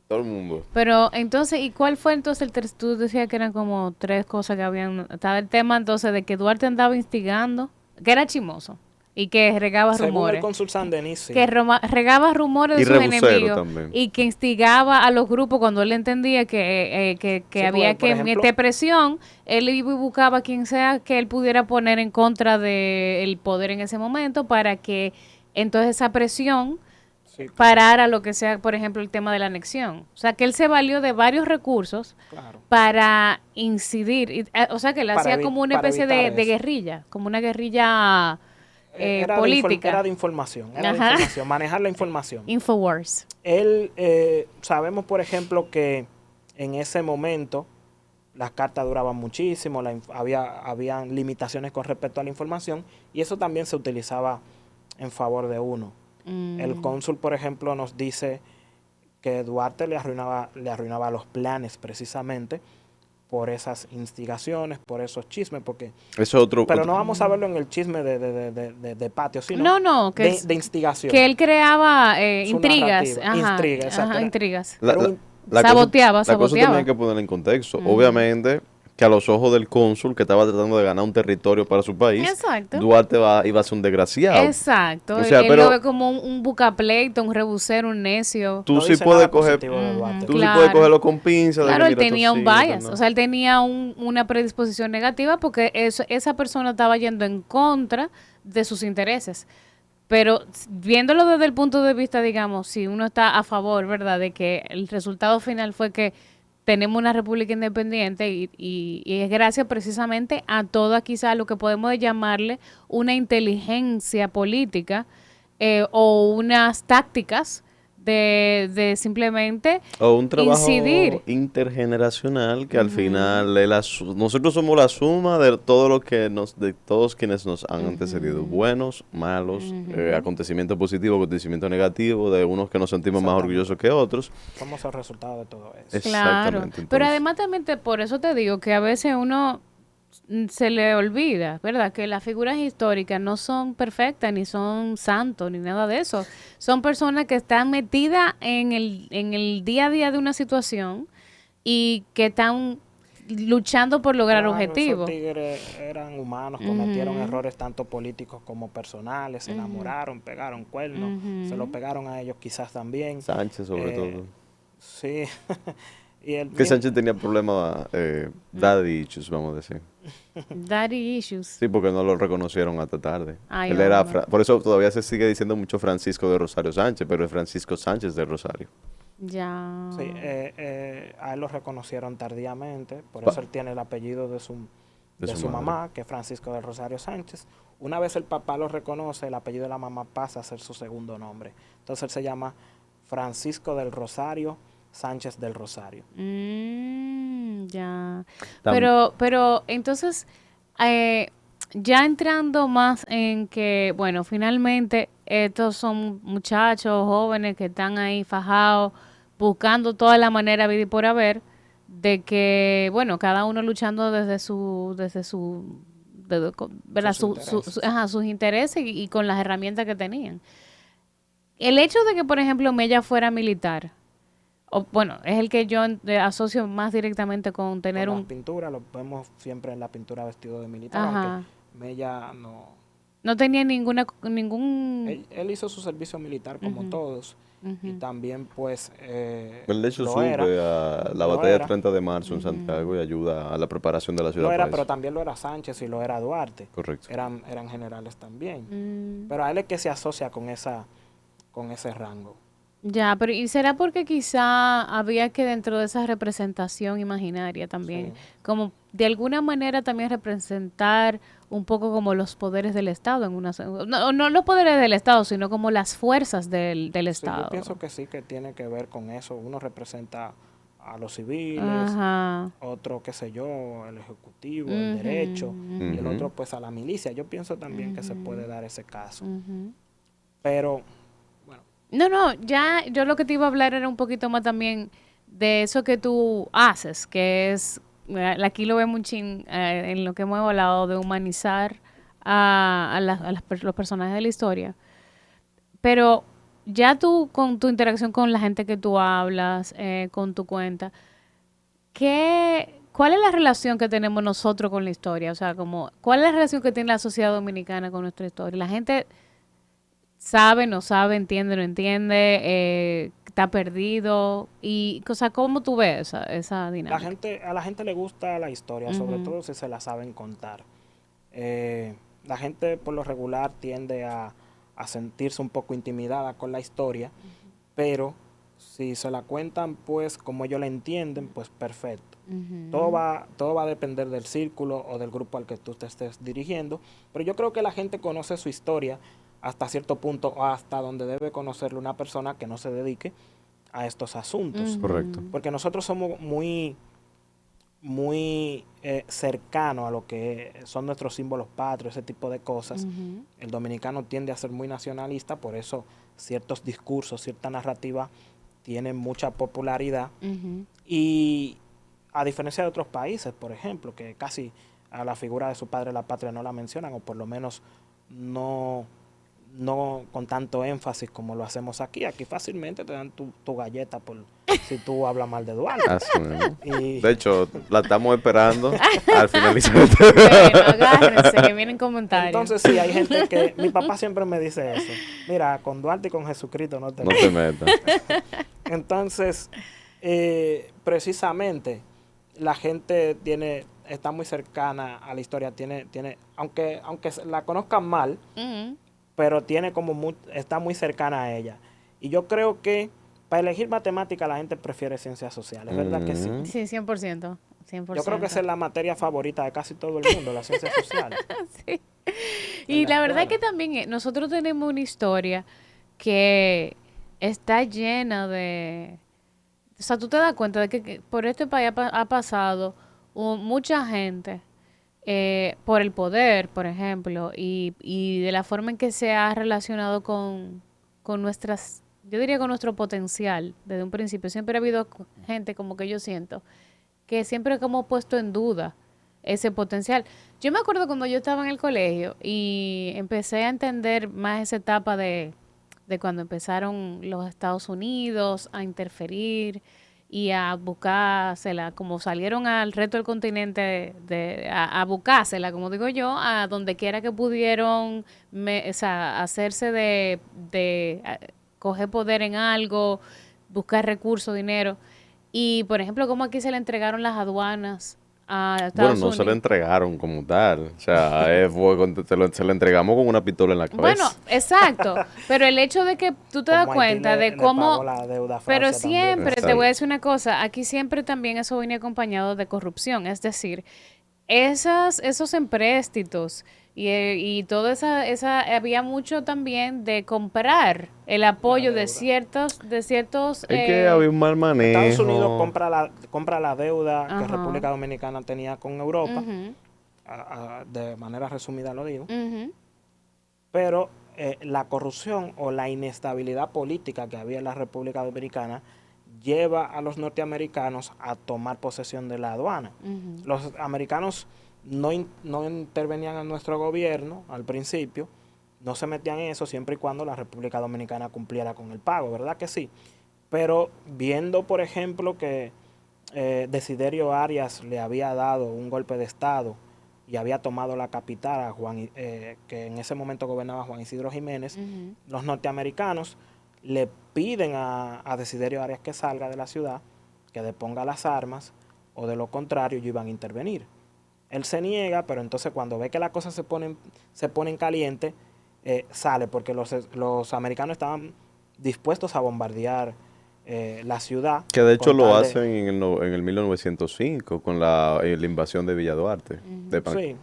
Todo el mundo. Pero entonces, ¿y cuál fue entonces tú decías que eran como tres cosas que habían? Estaba el tema entonces de que Duarte andaba instigando, que era chimoso y que regaba Según rumores. el cónsul San Denis, sí. Que regaba rumores de Y sus rebusero enemigos también. y que instigaba a los grupos cuando él entendía que Sí, había por que ejemplo, meter presión. Él iba y buscaba a quien sea que él pudiera poner en contra del poder en ese momento para que entonces esa presión sí, claro, parara lo que sea, por ejemplo, el tema de la anexión. O sea, que él se valió de varios recursos claro. para incidir. O sea, que él Para hacía como una para especie evitar de eso. guerrilla, como una guerrilla Era política. era de información, Ajá. manejar la información. Infowars. Él, sabemos, por ejemplo, que en ese momento las cartas duraban muchísimo, habían limitaciones con respecto a la información, y eso también se utilizaba en favor de uno. El cónsul, por ejemplo, nos dice que Duarte le arruinaba los planes precisamente por esas instigaciones, por esos chismes, porque... Eso es otro... Pero no vamos a verlo en el chisme de patio, sino No, que de instigación. que él creaba Su intrigas. narrativa. Ajá, Intriga, exacto. ajá, intrigas. Pero Saboteaba. La cosa también hay que poner en contexto. Obviamente que a los ojos del cónsul que estaba tratando de ganar un territorio para su país, Exacto. Duarte iba a ser un desgraciado. Exacto. O sea, él pero- lo ve como un bucapleito, un rebusero, un necio. Tú no sí dice puedes nada coger... positivo de Duarte. Tú Claro. sí puedes cogerlo con pinzas. de Claro, que él mira, esto tenía un sí, bias, esto no. o sea, él tenía una predisposición negativa porque esa persona estaba yendo en contra de sus intereses. Pero viéndolo desde el punto de vista, digamos, si uno está a favor, ¿verdad?, de que el resultado final fue que tenemos una república independiente y es gracias precisamente a toda quizá lo que podemos llamarle una inteligencia política o unas tácticas de simplemente O un trabajo incidir. intergeneracional que al final nosotros somos la suma de todo lo que de todos quienes nos han antecedido, buenos, malos, acontecimientos positivos, acontecimientos negativos, de unos que nos sentimos más Exactamente. orgullosos que otros. Somos el resultado de todo eso. Claro, Exactamente. pero Entonces, además también por eso te digo que a veces uno se le olvida, ¿verdad? Que las figuras históricas no son perfectas, ni son santos, ni nada de eso. Son personas que están metidas en el día a día de una situación y que están luchando por lograr Claro, esos objetivos. tigres eran humanos, cometieron errores tanto políticos como personales, se enamoraron, pegaron cuernos, se lo pegaron a ellos quizás también. Sánchez sobre Eh, todo. sí, y el Que Sánchez tenía problemas, daddy issues, vamos a decir. Daddy issues. Sí, porque no lo reconocieron hasta tarde. Ay, Él era, hombre. por eso todavía se sigue diciendo mucho Francisco de Rosario Sánchez, pero es Francisco Sánchez de Rosario. Ya. sí, a él lo reconocieron tardíamente, por Pa- eso él tiene el apellido de De su su madre. mamá, que es Francisco del Rosario Sánchez. Una vez el papá lo reconoce, el apellido de la mamá pasa a ser su segundo nombre. Entonces él se llama Francisco del Rosario Sánchez del Rosario. Ya. Tam- Pero entonces, eh, ya entrando más en que, bueno, finalmente estos son muchachos jóvenes que están ahí fajados, buscando toda la manera vida y por haber, de que, bueno, cada uno luchando ¿verdad? Sus intereses. Ajá, sus intereses y con las herramientas que tenían. El hecho de que, por ejemplo, Mella fuera militar, o, bueno, es el que yo asocio más directamente con Por tener las un... pinturas, lo vemos siempre en la pintura vestido de militar, aunque Ajá. Mella no. No tenía ningún... Él hizo su servicio militar como todos y también pues Él de hecho lo era, sube a la lo batalla del era, 30 de marzo en Santiago y ayuda a la preparación de la ciudad lo era, para pero eso. también lo era Sánchez y lo era Duarte. Correcto. Eran generales también. Mm, Pero a él es que se asocia con ese rango. ya, pero ¿y será porque quizá había que dentro de esa representación imaginaria también, Sí. como de alguna manera también representar un poco como los poderes del Estado en una... No los poderes del Estado, sino como las fuerzas del Sí, yo Estado. pienso que sí, que tiene que ver con eso. Uno representa a los civiles, Ajá. otro, qué sé yo, el ejecutivo, el derecho, y el Ujú. otro pues a la milicia. Yo pienso también que se puede dar ese caso. Ujú. Pero, bueno, No, ya yo lo que te iba a hablar era un poquito más también de eso que tú haces, que es, aquí lo vemos un chin en lo que hemos hablado de humanizar los personajes de la historia, pero ya tú con tu interacción con la gente que tú hablas, con tu cuenta, ¿cuál es la relación que tenemos nosotros con la historia? O sea, como, ¿cuál es la relación que tiene la sociedad dominicana con nuestra historia? La gente sabe, no sabe, entiende, no entiende, está perdido. Y, o sea, ¿cómo tú ves esa dinámica? a la gente le gusta la historia, sobre Ujú, todo si se la saben contar. La gente por lo regular tiende a sentirse un poco intimidada con la historia, pero si se la cuentan pues como ellos la entienden, pues perfecto. ujú, Todo va a depender del círculo o del grupo al que tú te estés dirigiendo, pero yo creo que la gente conoce su historia hasta cierto punto o hasta donde debe conocerlo una persona que no se dedique a estos asuntos, Correcto. ujú, porque nosotros somos muy cercanos a lo que son nuestros símbolos patrios, ese tipo de cosas. ujú, El dominicano tiende a ser muy nacionalista, por eso ciertos discursos, cierta narrativa tienen mucha popularidad. ujú. Y a diferencia de otros países, por ejemplo, que casi a la figura de su padre la patria no la mencionan, o por lo menos no, no con tanto énfasis como lo hacemos aquí. Aquí fácilmente te dan tu galleta por si tú hablas mal de Duarte. Así mismo. Y De hecho, la estamos esperando al finalizar este. Bueno, agárrense, que vienen comentarios. entonces sí, hay gente que... Mi papá siempre me dice eso. Mira, con Duarte y con Jesucristo no te No te metas. Entonces, precisamente, la gente está muy cercana a la historia, aunque la conozcan mal, Ujú. pero tiene está muy cercana a ella. Y yo creo que para elegir matemática la gente prefiere ciencias sociales, ¿verdad que sí? Sí, 100%. 100%. Yo creo que esa es la materia favorita de casi todo el mundo, las ciencias sociales. Sí. Y la verdad que también nosotros tenemos una historia que está llena de... O sea, tú te das cuenta de que por este país ha pasado mucha gente por el poder, por ejemplo, y de la forma en que se ha relacionado con nuestras, yo diría con nuestro potencial desde un principio. Siempre ha habido gente, como que yo siento, que siempre como puesto en duda ese potencial. Yo me acuerdo cuando yo estaba en el colegio y empecé a entender más esa etapa de cuando empezaron los Estados Unidos a interferir y a buscársela, como salieron al resto del continente a buscársela, como digo yo, a donde quiera que pudieron, o sea, hacerse de coger poder en algo, buscar recursos, dinero. Y, por ejemplo, como aquí se le entregaron las aduanas a Bueno, Estados no se lo Unidos. entregaron como tal. O sea, se lo entregamos con una pistola en la Bueno, cabeza. exacto, pero el hecho de que tú te das Como Haití cuenta de le pagó cómo, la deuda a pero Francia también. siempre te Exacto. voy a decir una cosa, aquí siempre también eso viene acompañado de corrupción, es decir, esos empréstitos y toda había mucho también de comprar el La apoyo deuda. de ciertos, Es que había un mal Estados Unidos manejo. compra la deuda que ajá, República Dominicana tenía con Europa, ujú, de manera resumida lo digo, ujú, pero la corrupción o la inestabilidad política que había en la República Dominicana lleva a los norteamericanos a tomar posesión de la aduana. ujú. Los americanos no intervenían en nuestro gobierno al principio, no se metían en eso siempre y cuando la República Dominicana cumpliera con el pago, ¿verdad que sí? Pero viendo, por ejemplo, que Desiderio Arias le había dado un golpe de Estado y había tomado la capital a que en ese momento gobernaba Juan Isidro Jiménez, Ujú. los norteamericanos le piden a Desiderio Arias que salga de la ciudad, que deponga las armas, o de lo contrario, ellos iban a intervenir. Él se niega, pero entonces cuando ve que las cosas se ponen caliente, sale, porque los americanos estaban dispuestos a bombardear la ciudad Que de hecho con lo tal de... hacen en el 1905 con la invasión de Villa Duarte. Sí, sí.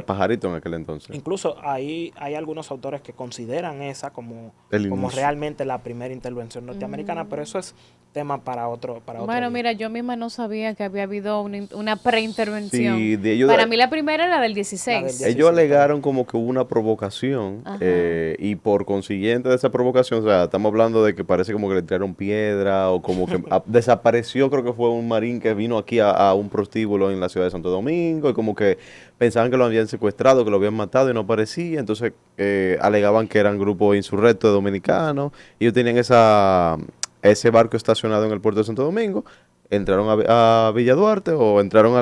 Pajarito en aquel entonces. Incluso ahí hay algunos autores que consideran esa El como inicio. realmente la primera intervención norteamericana, pero eso es tema para otro Bueno, día. mira, yo misma no sabía que había habido una preintervención. Sí, de ellos, Para mí la primera era del La del 16. ellos 16, correcto. alegaron como que hubo una provocación Ajá. y por consiguiente de esa provocación, o sea, estamos hablando de que parece como que le tiraron piedra o como que desapareció, creo que fue un marín que vino aquí a un prostíbulo en la ciudad de Santo Domingo y como que pensaban que lo habían secuestrado, que lo habían matado y no aparecía, entonces alegaban que eran grupos insurrectos dominicanos y ellos tenían ese barco estacionado en el puerto de Santo Domingo. Entraron a Villa Duarte o entraron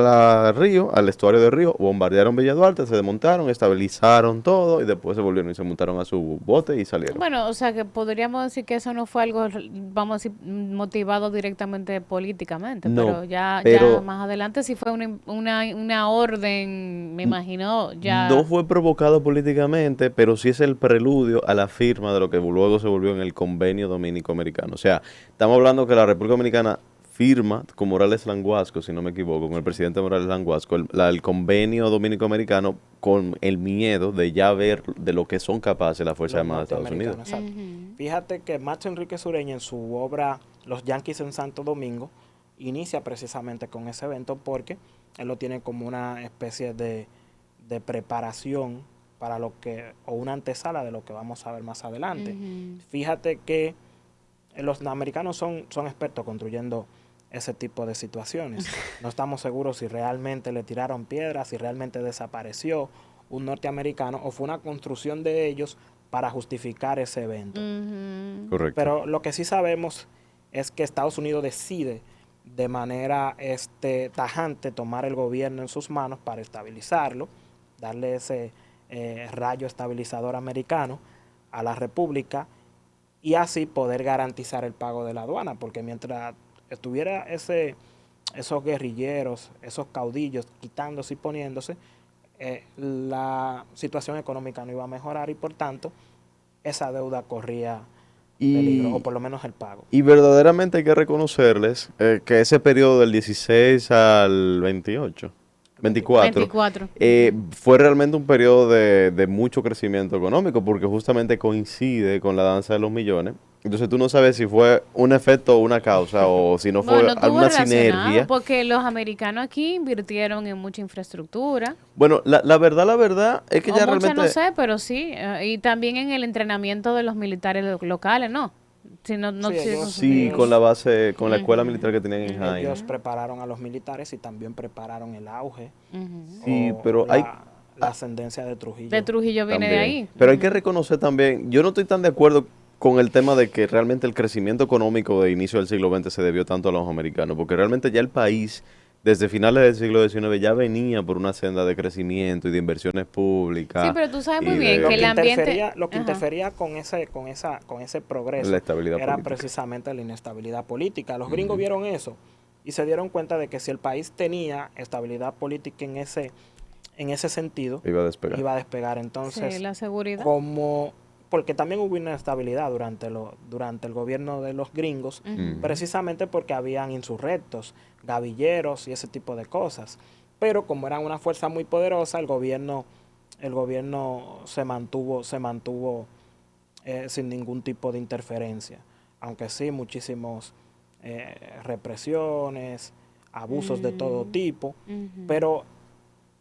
Río, al estuario de Río, bombardearon Villa Duarte, se desmontaron, estabilizaron todo y después se volvieron y se montaron a su bote y salieron. Bueno, o sea que podríamos decir que eso no fue algo, vamos a decir, motivado directamente políticamente, No, pero ya pero más adelante sí fue una orden, me imagino, no ya. fue provocado políticamente, pero sí es el preludio a la firma de lo que luego se volvió en el Convenio Dominico-Americano. O sea, estamos hablando que la República Dominicana firma con Morales Languasco, si no me equivoco, con el presidente Morales Languasco, el Convenio Dominico-Americano con el miedo de ya ver de lo que son capaces las Fuerzas Los Armadas de Estados Unidos. norteamericanos, exacto. Ujú. Fíjate que Macho Enrique Sureña en su obra Los Yankees en Santo Domingo inicia precisamente con ese evento porque él lo tiene como una especie de preparación para lo que, o una antesala de lo que vamos a ver más adelante. Ujú. Fíjate que los americanos son expertos construyendo ese tipo de situaciones. No estamos seguros si realmente le tiraron piedras, si realmente desapareció un norteamericano o fue una construcción de ellos para justificar ese evento. Ujú. Correcto. Pero lo que sí sabemos es que Estados Unidos decide de manera tajante tomar el gobierno en sus manos para estabilizarlo, darle ese rayo estabilizador americano a la República y así poder garantizar el pago de la aduana, porque mientras estuviera esos guerrilleros, esos caudillos quitándose y poniéndose, la situación económica no iba a mejorar y por tanto esa deuda corría peligro, o Y, por lo menos el pago. y verdaderamente hay que reconocerles que ese periodo del 16 al 28, 24, 24. fue realmente un periodo de mucho crecimiento económico porque justamente coincide con la danza de los millones. Entonces tú no sabes si fue un efecto o una causa o si no fue Bueno, estuvo alguna relacionado sinergia. porque los americanos aquí invirtieron en mucha infraestructura. Bueno, la verdad es que O ya mucha no realmente, sé, pero sí. Y también en el entrenamiento de los militares locales, ¿no? Si no, no, Sí, si eso sí, sí. con la base, con la escuela Ujú, militar que tenían en Jaina. ellos ujú, prepararon a los militares y también prepararon el auge ujú. Sí, o pero hay, la ascendencia de De Trujillo. Trujillo viene de también. ahí. Pero hay que Ujú. reconocer también, yo no estoy tan de acuerdo con el tema de que realmente el crecimiento económico de inicio del siglo XX se debió tanto a los americanos, porque realmente ya el país, desde finales del siglo XIX, ya venía por una senda de crecimiento y de inversiones Sí, públicas pero tú sabes muy y bien que Lo el que de ambiente... interfería, lo que Ajá. interfería con ese la progreso estabilidad era política. precisamente la inestabilidad política. Los gringos Ujú. vieron eso y se dieron cuenta de que si el país tenía estabilidad política en ese sentido, Iba a despegar. iba a despegar. Sí, Entonces, la seguridad. como porque también hubo inestabilidad durante el gobierno de los gringos, Ujú. Ujú. precisamente porque habían insurrectos, gavilleros y ese tipo de cosas. Pero como eran una fuerza muy poderosa, el gobierno se mantuvo sin ningún tipo de interferencia. Aunque sí, muchísimos represiones, abusos de todo Mm, tipo, ujú. pero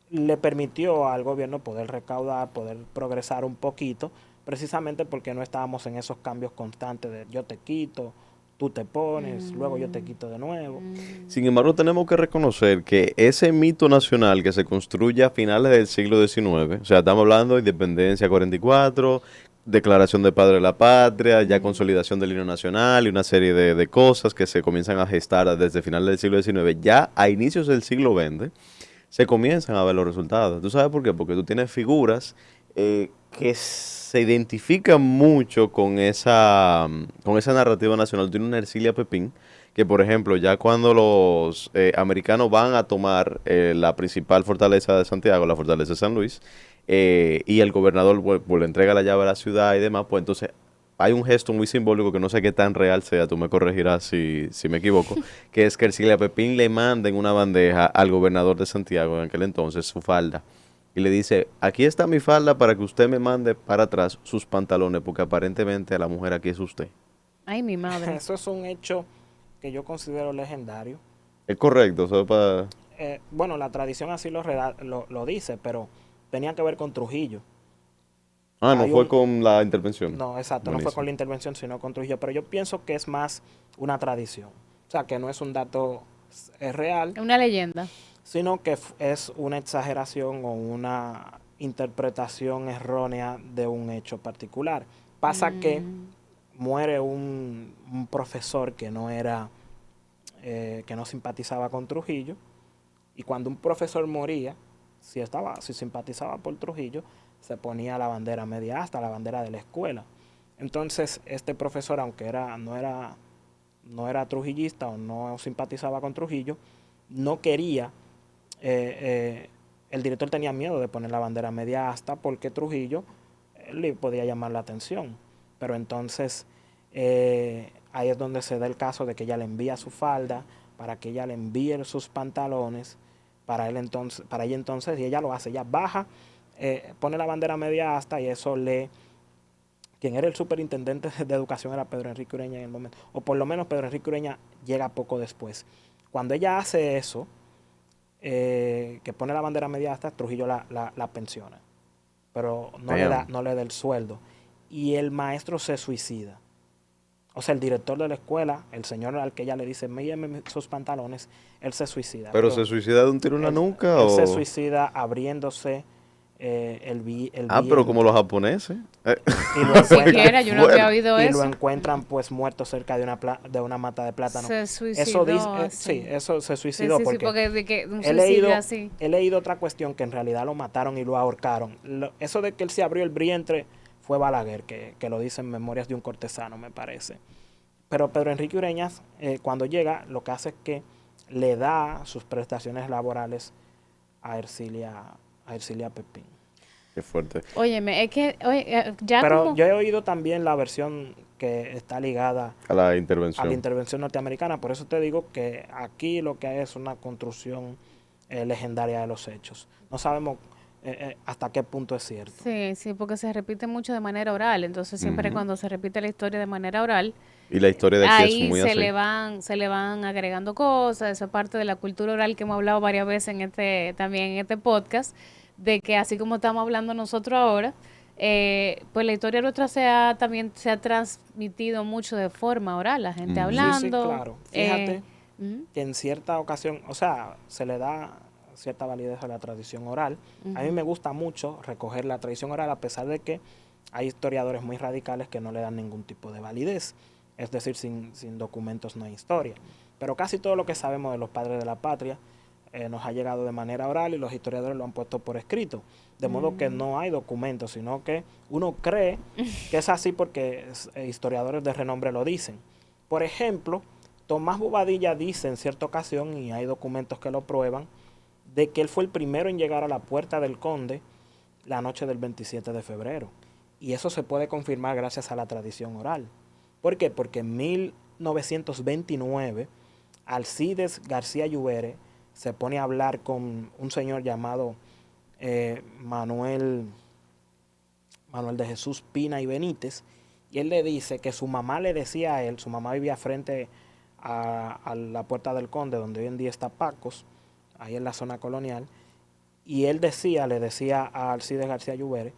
le permitió al gobierno poder recaudar, poder progresar un poquito, precisamente porque no estábamos en esos cambios constantes de yo te quito, tú te pones, luego yo te Mm, quito de nuevo. mm. Sin embargo, tenemos que reconocer que ese mito nacional que se construye a finales del siglo XIX, o sea, estamos hablando de independencia 44, declaración de padre de la patria, ya Ujú. consolidación del himno nacional y una serie de cosas que se comienzan a gestar desde finales del siglo XIX, ya a inicios del siglo XX, se comienzan a ver los resultados. ¿Tú sabes por qué? Porque tú tienes figuras que se identifican mucho con esa narrativa nacional. Tú tienes una Ercilia Pepín, que por ejemplo, ya cuando los americanos van a tomar la principal fortaleza de Santiago, la fortaleza de San Luis, y el gobernador pues, le entrega la llave a la ciudad y demás, pues entonces hay un gesto muy simbólico que no sé qué tan real sea, tú me corregirás si me equivoco, que es que Ercilia Pepín le manda en una bandeja al gobernador de Santiago en aquel entonces su falda y le dice, aquí está mi falda para que usted me mande para atrás sus pantalones, porque aparentemente la mujer aquí es usted. Ay, mi madre. Eso es un hecho que yo considero legendario. Es correcto, eso es para... Bueno, la tradición así lo dice, pero tenía que ver con Trujillo. Ah, no Hay fue un, con la intervención. no, exacto, no fue con Buenísimo. la intervención, sino con Trujillo, pero yo pienso que es más una tradición. O sea, que no es un dato real, Una leyenda. sino que es una exageración o una interpretación errónea de un hecho particular. Pasa que Mm, muere un profesor que no simpatizaba con Trujillo, y cuando un profesor moría, si simpatizaba por Trujillo, se ponía la bandera media asta, la bandera de la escuela. Entonces, este profesor, aunque no era trujillista o no simpatizaba con Trujillo, no quería, eh, eh, el director tenía miedo de poner la bandera media asta porque Trujillo le podía llamar la atención. Pero entonces ahí es donde se da el caso de que ella le envía su falda para que ella le envíe sus pantalones para ella entonces, y ella lo hace, ella baja, pone la bandera media asta y eso quien era el superintendente de educación era Pedro Enrique Ureña en el momento, o por lo menos Pedro Enrique Ureña llega poco después. Cuando ella hace eso, que pone la bandera media asta, Trujillo la pensiona, pero Damn. no le da el sueldo. Y el maestro se suicida. O sea, el director de la escuela, el señor al que ella le dice, mílleme sus pantalones, él se suicida. ¿Pero Pero se suicida de un tiro en la él, nuca él se o...? suicida abriéndose el Ah, pero como los vientre japoneses. y lo ni Qué encuentran siquiera, yo no había fuerte. oído y lo eso. encuentran pues muerto cerca de una mata de plátano. Se Eso dice, suicidó sí, así. eso se Sí, suicidó sí, sí, porque porque de que un he suicidio leído, así. he leído otra cuestión que en realidad lo mataron y lo ahorcaron. Eso de que él se abrió el vientre fue Balaguer, que lo dice en Memorias de un cortesano, me parece. Pero Pedro Enrique Ureñas, cuando llega, lo que hace es que le da sus prestaciones laborales a Ercilia Pepín. Qué fuerte. Óyeme, es que oye, ya Pero como... yo he oído también la versión que está ligada A la a la intervención. intervención norteamericana. Por eso te digo que aquí lo que hay es una construcción legendaria de los hechos. No sabemos hasta qué punto es cierto. Sí, sí, porque se repite mucho de manera oral, entonces siempre Ujú. cuando se repite la historia de manera oral, Y la historia de aquí es ahí muy así. se le van agregando cosas, eso es parte de la cultura oral que hemos hablado varias veces también en este podcast, de que así como estamos hablando nosotros ahora, pues la historia nuestra también se ha transmitido mucho de forma oral, la gente Ujú. Sí, sí, hablando. claro. Fíjate Ujú, que en cierta ocasión, o sea, se le da cierta validez a la tradición oral. A mí ujú. me gusta mucho recoger la tradición oral a pesar de que hay historiadores muy radicales que no le dan ningún tipo de validez, es decir, sin documentos no hay historia. Pero casi todo lo que sabemos de los padres de la patria nos ha llegado de manera oral y los historiadores lo han puesto por escrito. De modo que no hay documentos, sino que uno cree que es así porque historiadores de renombre lo dicen. Por ejemplo, Tomás Bobadilla dice en cierta ocasión, y hay documentos que lo prueban, de que él fue el primero en llegar a la Puerta del Conde la noche del 27 de febrero. Y eso se puede confirmar gracias a la tradición oral. ¿Por qué? Porque en 1929 Alcides García Lluvere se pone a hablar con un señor llamado Manuel de Jesús Pina y Benítez, y él le dice que su mamá le decía a él, su mamá vivía frente a la Puerta del Conde, donde hoy en día está Pacos, ahí en la zona colonial, y él le decía a Alcides García Lluvere,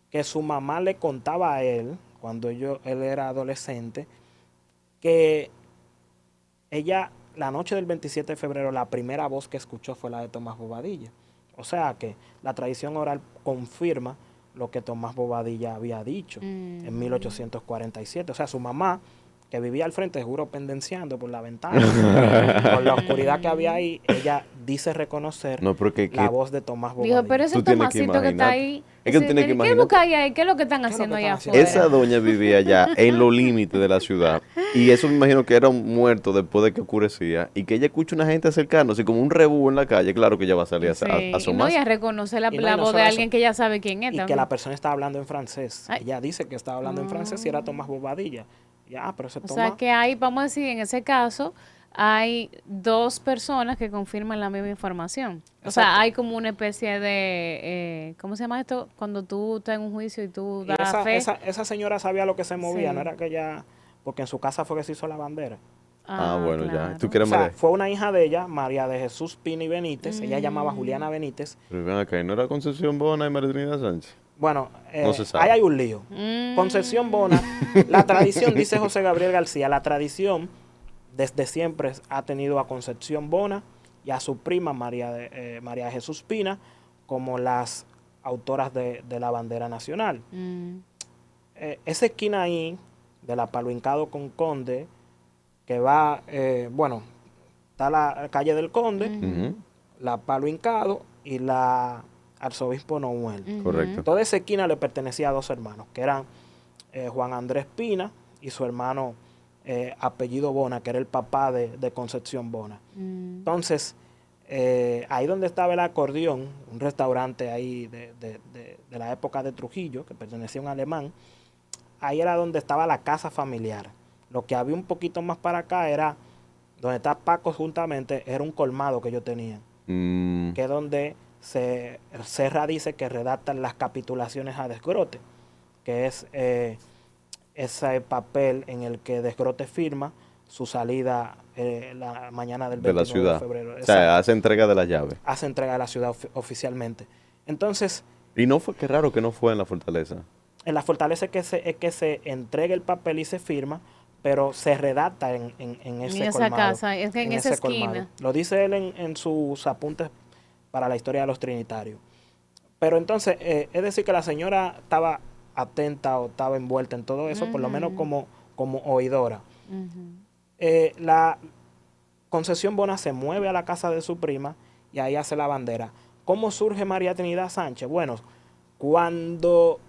que su mamá le contaba a él, cuando él era adolescente, que ella, la noche del 27 de febrero, la primera voz que escuchó fue la de Tomás Bobadilla. O sea que la tradición oral confirma lo que Tomás Bobadilla había dicho en 1847. O sea, su mamá, que vivía al frente, seguro pendenciando por la ventana, con la oscuridad que había ahí, ella dice reconocer No, porque la voz de Tomás Dijo, pero Bobadilla. ese tú tienes que Tomasito que está imaginarte. ahí, Es que tú tienes que ¿qué imaginarte. busca ahí? ¿Qué es lo que están ¿Qué es lo que haciendo están allá haciendo afuera? Esa doña vivía ya en los límites de la ciudad. Y eso me imagino que era un muerto después de que oscurecía. Y que ella escucha una gente acercándose como un rebú en la calle. Claro que ella va a salir a Sí, y no, y asomarse. a reconocer Y no, la y no voz de solo eso, alguien que ya sabe quién es y que la también. persona estaba hablando en francés. Ay, Ella dice que estaba hablando en francés y era Tomás Bobadilla. Ya, pero ese o sea Tomás... que hay, vamos a decir, en ese caso, hay dos personas que confirman la misma información. O sea, Exacto. hay como una especie de, ¿cómo se llama esto? Cuando tú estás en un juicio y tú Y das fe. esa señora sabía lo que se movía, no Sí. era que ella... Porque en su casa fue que se hizo la bandera. Ah, Ah, bueno, ya. ¿Tú claro. O quieres sea, María? fue una hija de ella, María de Jesús Pina y Benítez. Ella llamaba Mm, Juliana Benítez. Pero ven acá, ¿y no era Concepción Bona y María Trinidad Sánchez? Bueno, No se ahí sabe. hay un lío. Concepción Bona, la tradición, dice José Gabriel García, la tradición desde siempre ha tenido a Concepción Bona y a su prima María de Jesús Pina como las autoras de la bandera nacional. mm, Esa esquina ahí, de la Palo Hincado con Conde, que va, bueno, está la calle del Conde, Ujú, la Palo Hincado y la Arzobispo Noel. ujú, correcto. Toda esa esquina le pertenecía a dos hermanos, que eran Juan Andrés Pina y su hermano apellido Bona, que era el papá de Concepción Bona. mm. Entonces, ahí donde estaba el acordeón, un restaurante ahí de la época de Trujillo, que pertenecía a un alemán, ahí era donde estaba la casa familiar. Lo que había un poquito más para acá era, donde está Paco juntamente, era un colmado que yo tenía, Mm, que es donde Serra dice que redactan las capitulaciones a Desgrote, que es ese papel en el que Desgrote firma su salida la mañana del de la 29 de ciudad. febrero. O Exacto. sea, hace entrega de las llaves. Hace entrega de la ciudad oficialmente. Entonces, Y no fue, qué raro que no fue en la fortaleza. en la fortaleza es que se entrega el papel y se firma, pero se redacta en En ese esa colmado. casa, es que en esa colmado. esquina. Lo dice él en sus apuntes para la historia de los trinitarios. Pero entonces, es decir, que la señora estaba atenta o estaba envuelta en todo eso, por lo menos Ujú, como oidora. ujú. La Concesión Bona se mueve a la casa de su prima y ahí hace la bandera. ¿Cómo surge María Trinidad Sánchez? Bueno, cuando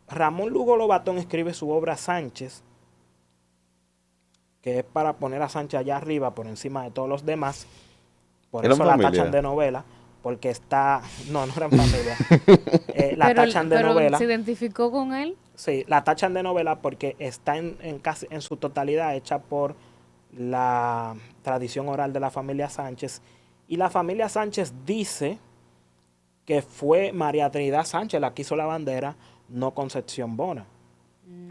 Ramón Lugo Lobatón escribe su obra Sánchez, que es para poner a Sánchez allá arriba por encima de todos los demás, por ¿Eran eso la familia? tachan de novela, porque está, no eran familia, la Pero, tachan de pero novela, se identificó con él. sí, la tachan de novela porque está en su totalidad hecha por la tradición oral de la familia Sánchez Y la familia Sánchez dice que fue María Trinidad Sánchez la que hizo la bandera, no Concepción Bona.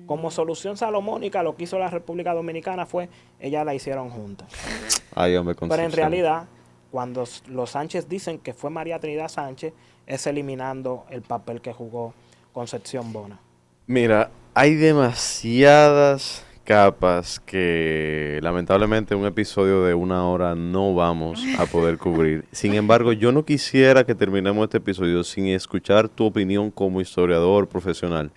Como solución salomónica, lo que hizo la República Dominicana fue, ellas la hicieron juntas. Ay, hombre, Pero en Concepción. realidad, cuando los Sánchez dicen que fue María Trinidad Sánchez, es eliminando el papel que jugó Concepción Bona. Mira, hay demasiadas capas que lamentablemente en un episodio de 1 hora no vamos a poder cubrir. Sin embargo, yo no quisiera que terminemos este episodio sin escuchar tu opinión como historiador profesional.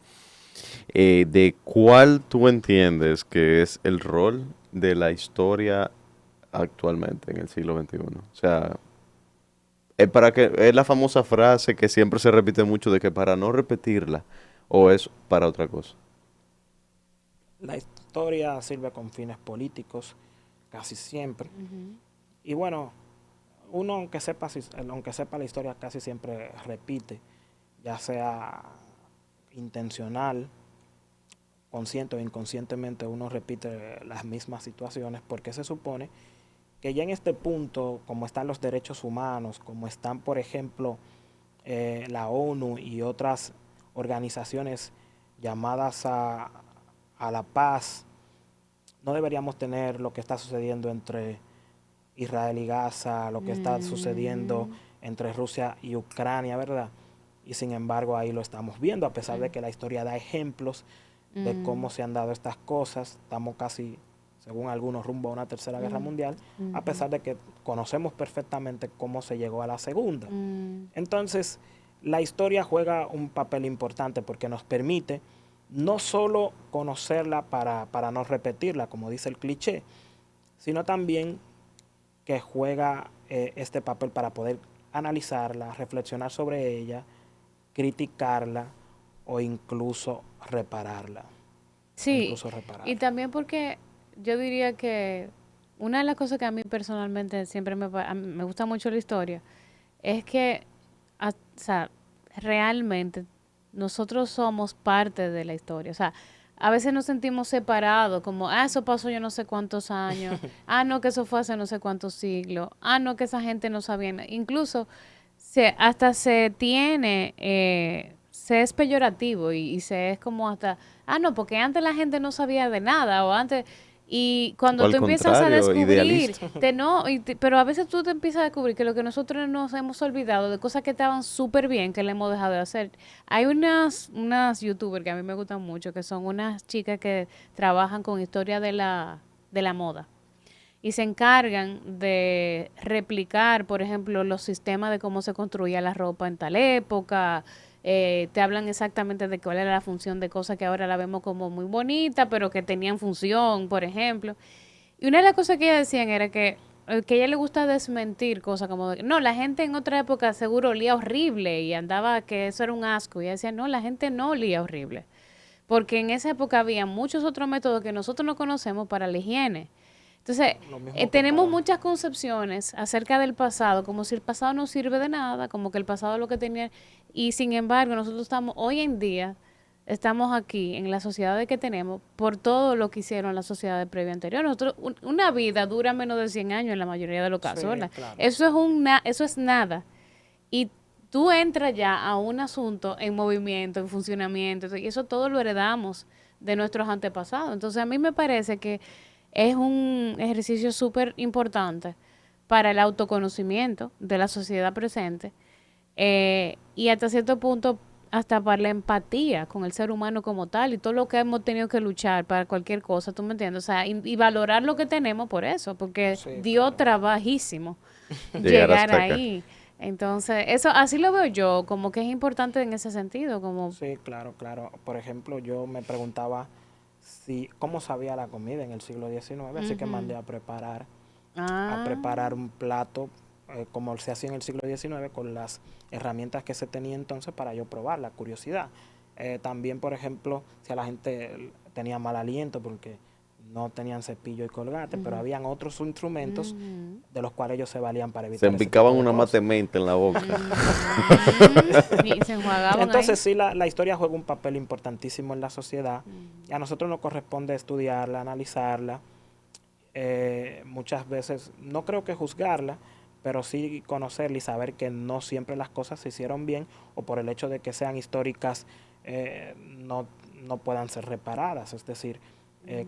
De cuál tú entiendes que es el rol de la historia actualmente en el siglo XXI. O sea, es la famosa frase que siempre se repite mucho de que para no repetirla, o es para otra cosa. La historia sirve con fines políticos casi siempre. Y bueno, uno aunque sepa la historia casi siempre repite, ya sea intencional, consciente o inconscientemente, uno repite las mismas situaciones porque se supone que ya en este punto, como están los derechos humanos, como están, por ejemplo, la ONU y otras organizaciones llamadas a la paz, no deberíamos tener lo que está sucediendo entre Israel y Gaza, lo que está sucediendo entre Rusia y Ucrania, ¿verdad? Y sin embargo ahí lo estamos viendo, a pesar de que la historia da ejemplos de cómo se han dado estas cosas. Estamos casi, según algunos, rumbo a una tercera guerra mundial, a pesar de que conocemos perfectamente cómo se llegó a la segunda. Entonces, la historia juega un papel importante porque nos permite no solo conocerla para no repetirla, como dice el cliché, sino también que juega este papel para poder analizarla, reflexionar sobre ella, criticarla o incluso repararla. Sí, y también porque yo diría que una de las cosas que a mí personalmente siempre me gusta mucho la historia es que, o sea, realmente nosotros somos parte de la historia. O sea, a veces nos sentimos separados, como, eso pasó yo no sé cuántos años, no, que eso fue hace no sé cuántos siglos, no, que esa gente no sabía nada. Incluso hasta se es peyorativo y se es como hasta, no, porque antes la gente no sabía de nada o antes, y O cuando al tú empiezas a contrario, descubrir, idealista. pero a veces tú te empiezas a descubrir que lo que nosotros nos hemos olvidado de cosas que estaban súper bien que le hemos dejado de hacer. Hay unas youtubers que a mí me gustan mucho, que son unas chicas que trabajan con historia de la moda y se encargan de replicar, por ejemplo, los sistemas de cómo se construía la ropa en tal época. Te hablan exactamente de cuál era la función de cosas que ahora la vemos como muy bonita, pero que tenían función, por ejemplo. Y una de las cosas que ellas decían era que a ella le gusta desmentir cosas como, no, la gente en otra época seguro olía horrible y andaba que eso era un asco. Y ella decía, no, la gente no olía horrible. Porque en esa época había muchos otros métodos que nosotros no conocemos para la higiene. Entonces, tenemos muchas concepciones acerca del pasado, como si el pasado no sirve de nada, como que el pasado es lo que tenía. Y sin embargo, nosotros estamos, hoy en día, estamos aquí en la sociedad que tenemos por todo lo que hicieron las sociedades previa anterior. Nosotros, una vida dura menos de 100 años en la mayoría de los casos, ¿verdad? Claro. Eso es nada. Y tú entras ya a un asunto en movimiento, en funcionamiento, y eso todo lo heredamos de nuestros antepasados. Entonces, a mí me parece que es un ejercicio súper importante para el autoconocimiento de la sociedad presente y hasta cierto punto hasta para la empatía con el ser humano como tal y todo lo que hemos tenido que luchar para cualquier cosa, ¿tú me entiendes? O sea, y valorar lo que tenemos por eso, porque dio trabajísimo llegar ahí. Entonces, eso así lo veo yo, como que es importante en ese sentido. Sí, claro. Por ejemplo, yo me preguntaba cómo sabía la comida en el siglo XIX, así que mandé a preparar un plato como se hacía en el siglo XIX con las herramientas que se tenía entonces para yo probar, la curiosidad. También, por ejemplo, si a la gente tenía mal aliento porque no tenían cepillo y colgate, pero habían otros instrumentos de los cuales ellos se valían para evitar Se empicaban una mate mate en la boca. Y se enjuagaban. Entonces sí, la historia juega un papel importantísimo en la sociedad. Y a nosotros nos corresponde estudiarla, analizarla. Muchas veces, no creo que juzgarla, pero sí conocerla y saber que no siempre las cosas se hicieron bien, o por el hecho de que sean históricas, no puedan ser reparadas, es decir,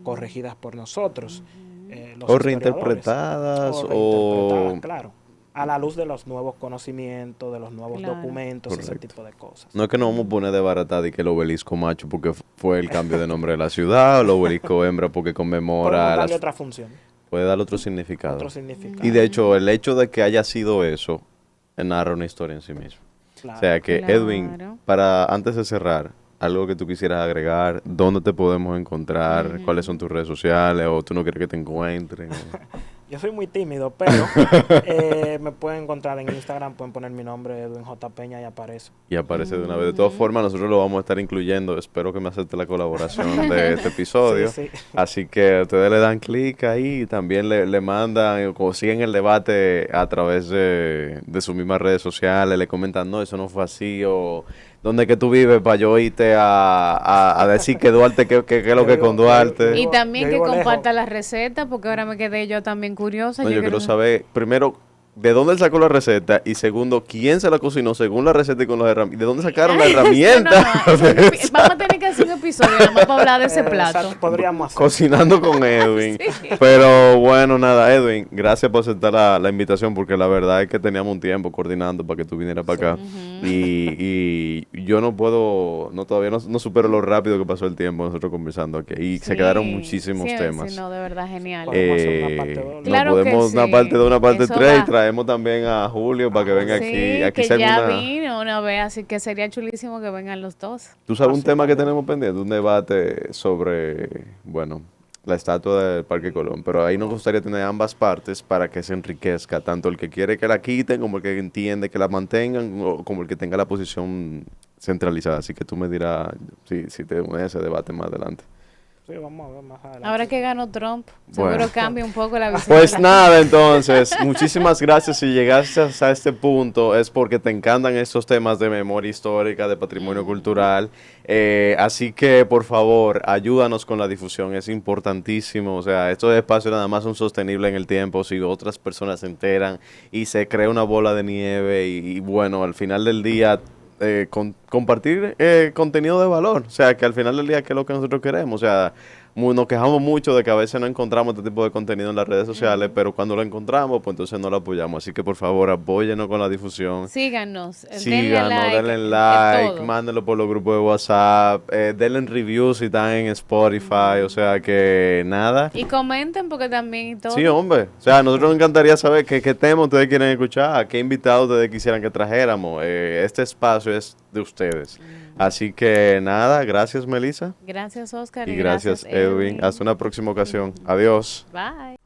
corregidas por nosotros, los O historiadores. reinterpretadas, O o... reinterpretadas, claro, a la luz de los nuevos conocimientos, de los nuevos Claro. documentos, ese Correcto. tipo de cosas. No es que nos vamos a poner de barata y que el obelisco macho porque fue el cambio de nombre de la ciudad, o el obelisco hembra porque conmemora... Podemos darle las- otra función, Puede dar otro significado. otro significado. Y de hecho, el hecho de que haya sido eso, narra una historia en sí mismo. Claro. O sea que, Claro. Edwin, antes de cerrar, algo que tú quisieras agregar, ¿dónde te podemos encontrar? ¿Cuáles son tus redes sociales? ¿O tú no quieres que te encuentren? Yo soy muy tímido, pero me pueden encontrar en Instagram, pueden poner mi nombre, Edwin J. Peña, y aparece. Y aparece de una vez. De todas formas, nosotros lo vamos a estar incluyendo. Espero que me acepte la colaboración de este episodio. Sí, sí. Así que ustedes le dan clic ahí y también le mandan o siguen el debate a través de sus mismas redes sociales. Le comentan, no, eso no fue así, o ¿dónde es que tú vives para yo irte a decir que Duarte, que es lo Yo que vivo- con Duarte? yo Y vivo- también yo que vivo lejos. comparta la receta, porque ahora me quedé yo también curiosa. No, yo quiero saber, primero, ¿de dónde él sacó la receta? Y segundo, ¿quién se la cocinó según la receta y con las herramientas? ¿De dónde sacaron la herramienta? Vamos a tener que hacer un episodio nada más para hablar de ese plato. Exacto, podríamos hacer. Cocinando con Edwin. Sí. Pero bueno, nada, Edwin, gracias por aceptar la invitación, porque la verdad es que teníamos un tiempo coordinando para que tú vinieras para acá. Y yo no puedo, todavía no supero lo rápido que pasó el tiempo nosotros conversando aquí. Y se Sí. quedaron muchísimos Sí, temas. sí, no, de verdad, genial. Podemos hacer una parte doble. Claro que podemos una sí. parte 2, una parte Eso 3 y va. traemos también a Julio para que venga Sí, aquí. Aquí que se ya una... vino una vez, así que sería chulísimo que vengan los dos. ¿Tú sabes un Así tema que también. tenemos pendiente? Un debate sobre, bueno, la estatua del Parque Colón. Pero ahí nos gustaría tener ambas partes para que se enriquezca, tanto el que quiere que la quiten, como el que entiende que la mantengan, o como el que tenga la posición centralizada. Así que tú me dirás si te unes a ese debate más adelante. Sí, vamos a ver más adelante. Ahora que ganó Trump, seguro Bueno. cambia un poco la visión. Pues de la nada, entonces, muchísimas gracias. Si llegaste a este punto es porque te encantan estos temas de memoria histórica, de patrimonio cultural. Así que, por favor, ayúdanos con la difusión, es importantísimo. O sea, estos espacios nada más son sostenibles en el tiempo si otras personas se enteran y se crea una bola de nieve y bueno, al final del día... compartir contenido de valor, o sea, que al final del día que es lo que nosotros queremos, o sea, nos quejamos mucho de que a veces no encontramos este tipo de contenido en las redes sociales, pero cuando lo encontramos, pues entonces no lo apoyamos, así que por favor apóyenos con la difusión, Síganos, síganos, denle en like, todo. mándenlo por los grupos de WhatsApp, denle reviews si están en Spotify, o sea, que nada. Y comenten porque también y todo. Sí, hombre. O sea, a nosotros nos encantaría saber qué tema ustedes quieren escuchar, qué invitados ustedes quisieran que trajéramos. Este espacio es de ustedes. Así que nada, gracias Melissa Gracias, Oscar. y gracias Edwin. Hasta una próxima ocasión. Adiós. Bye.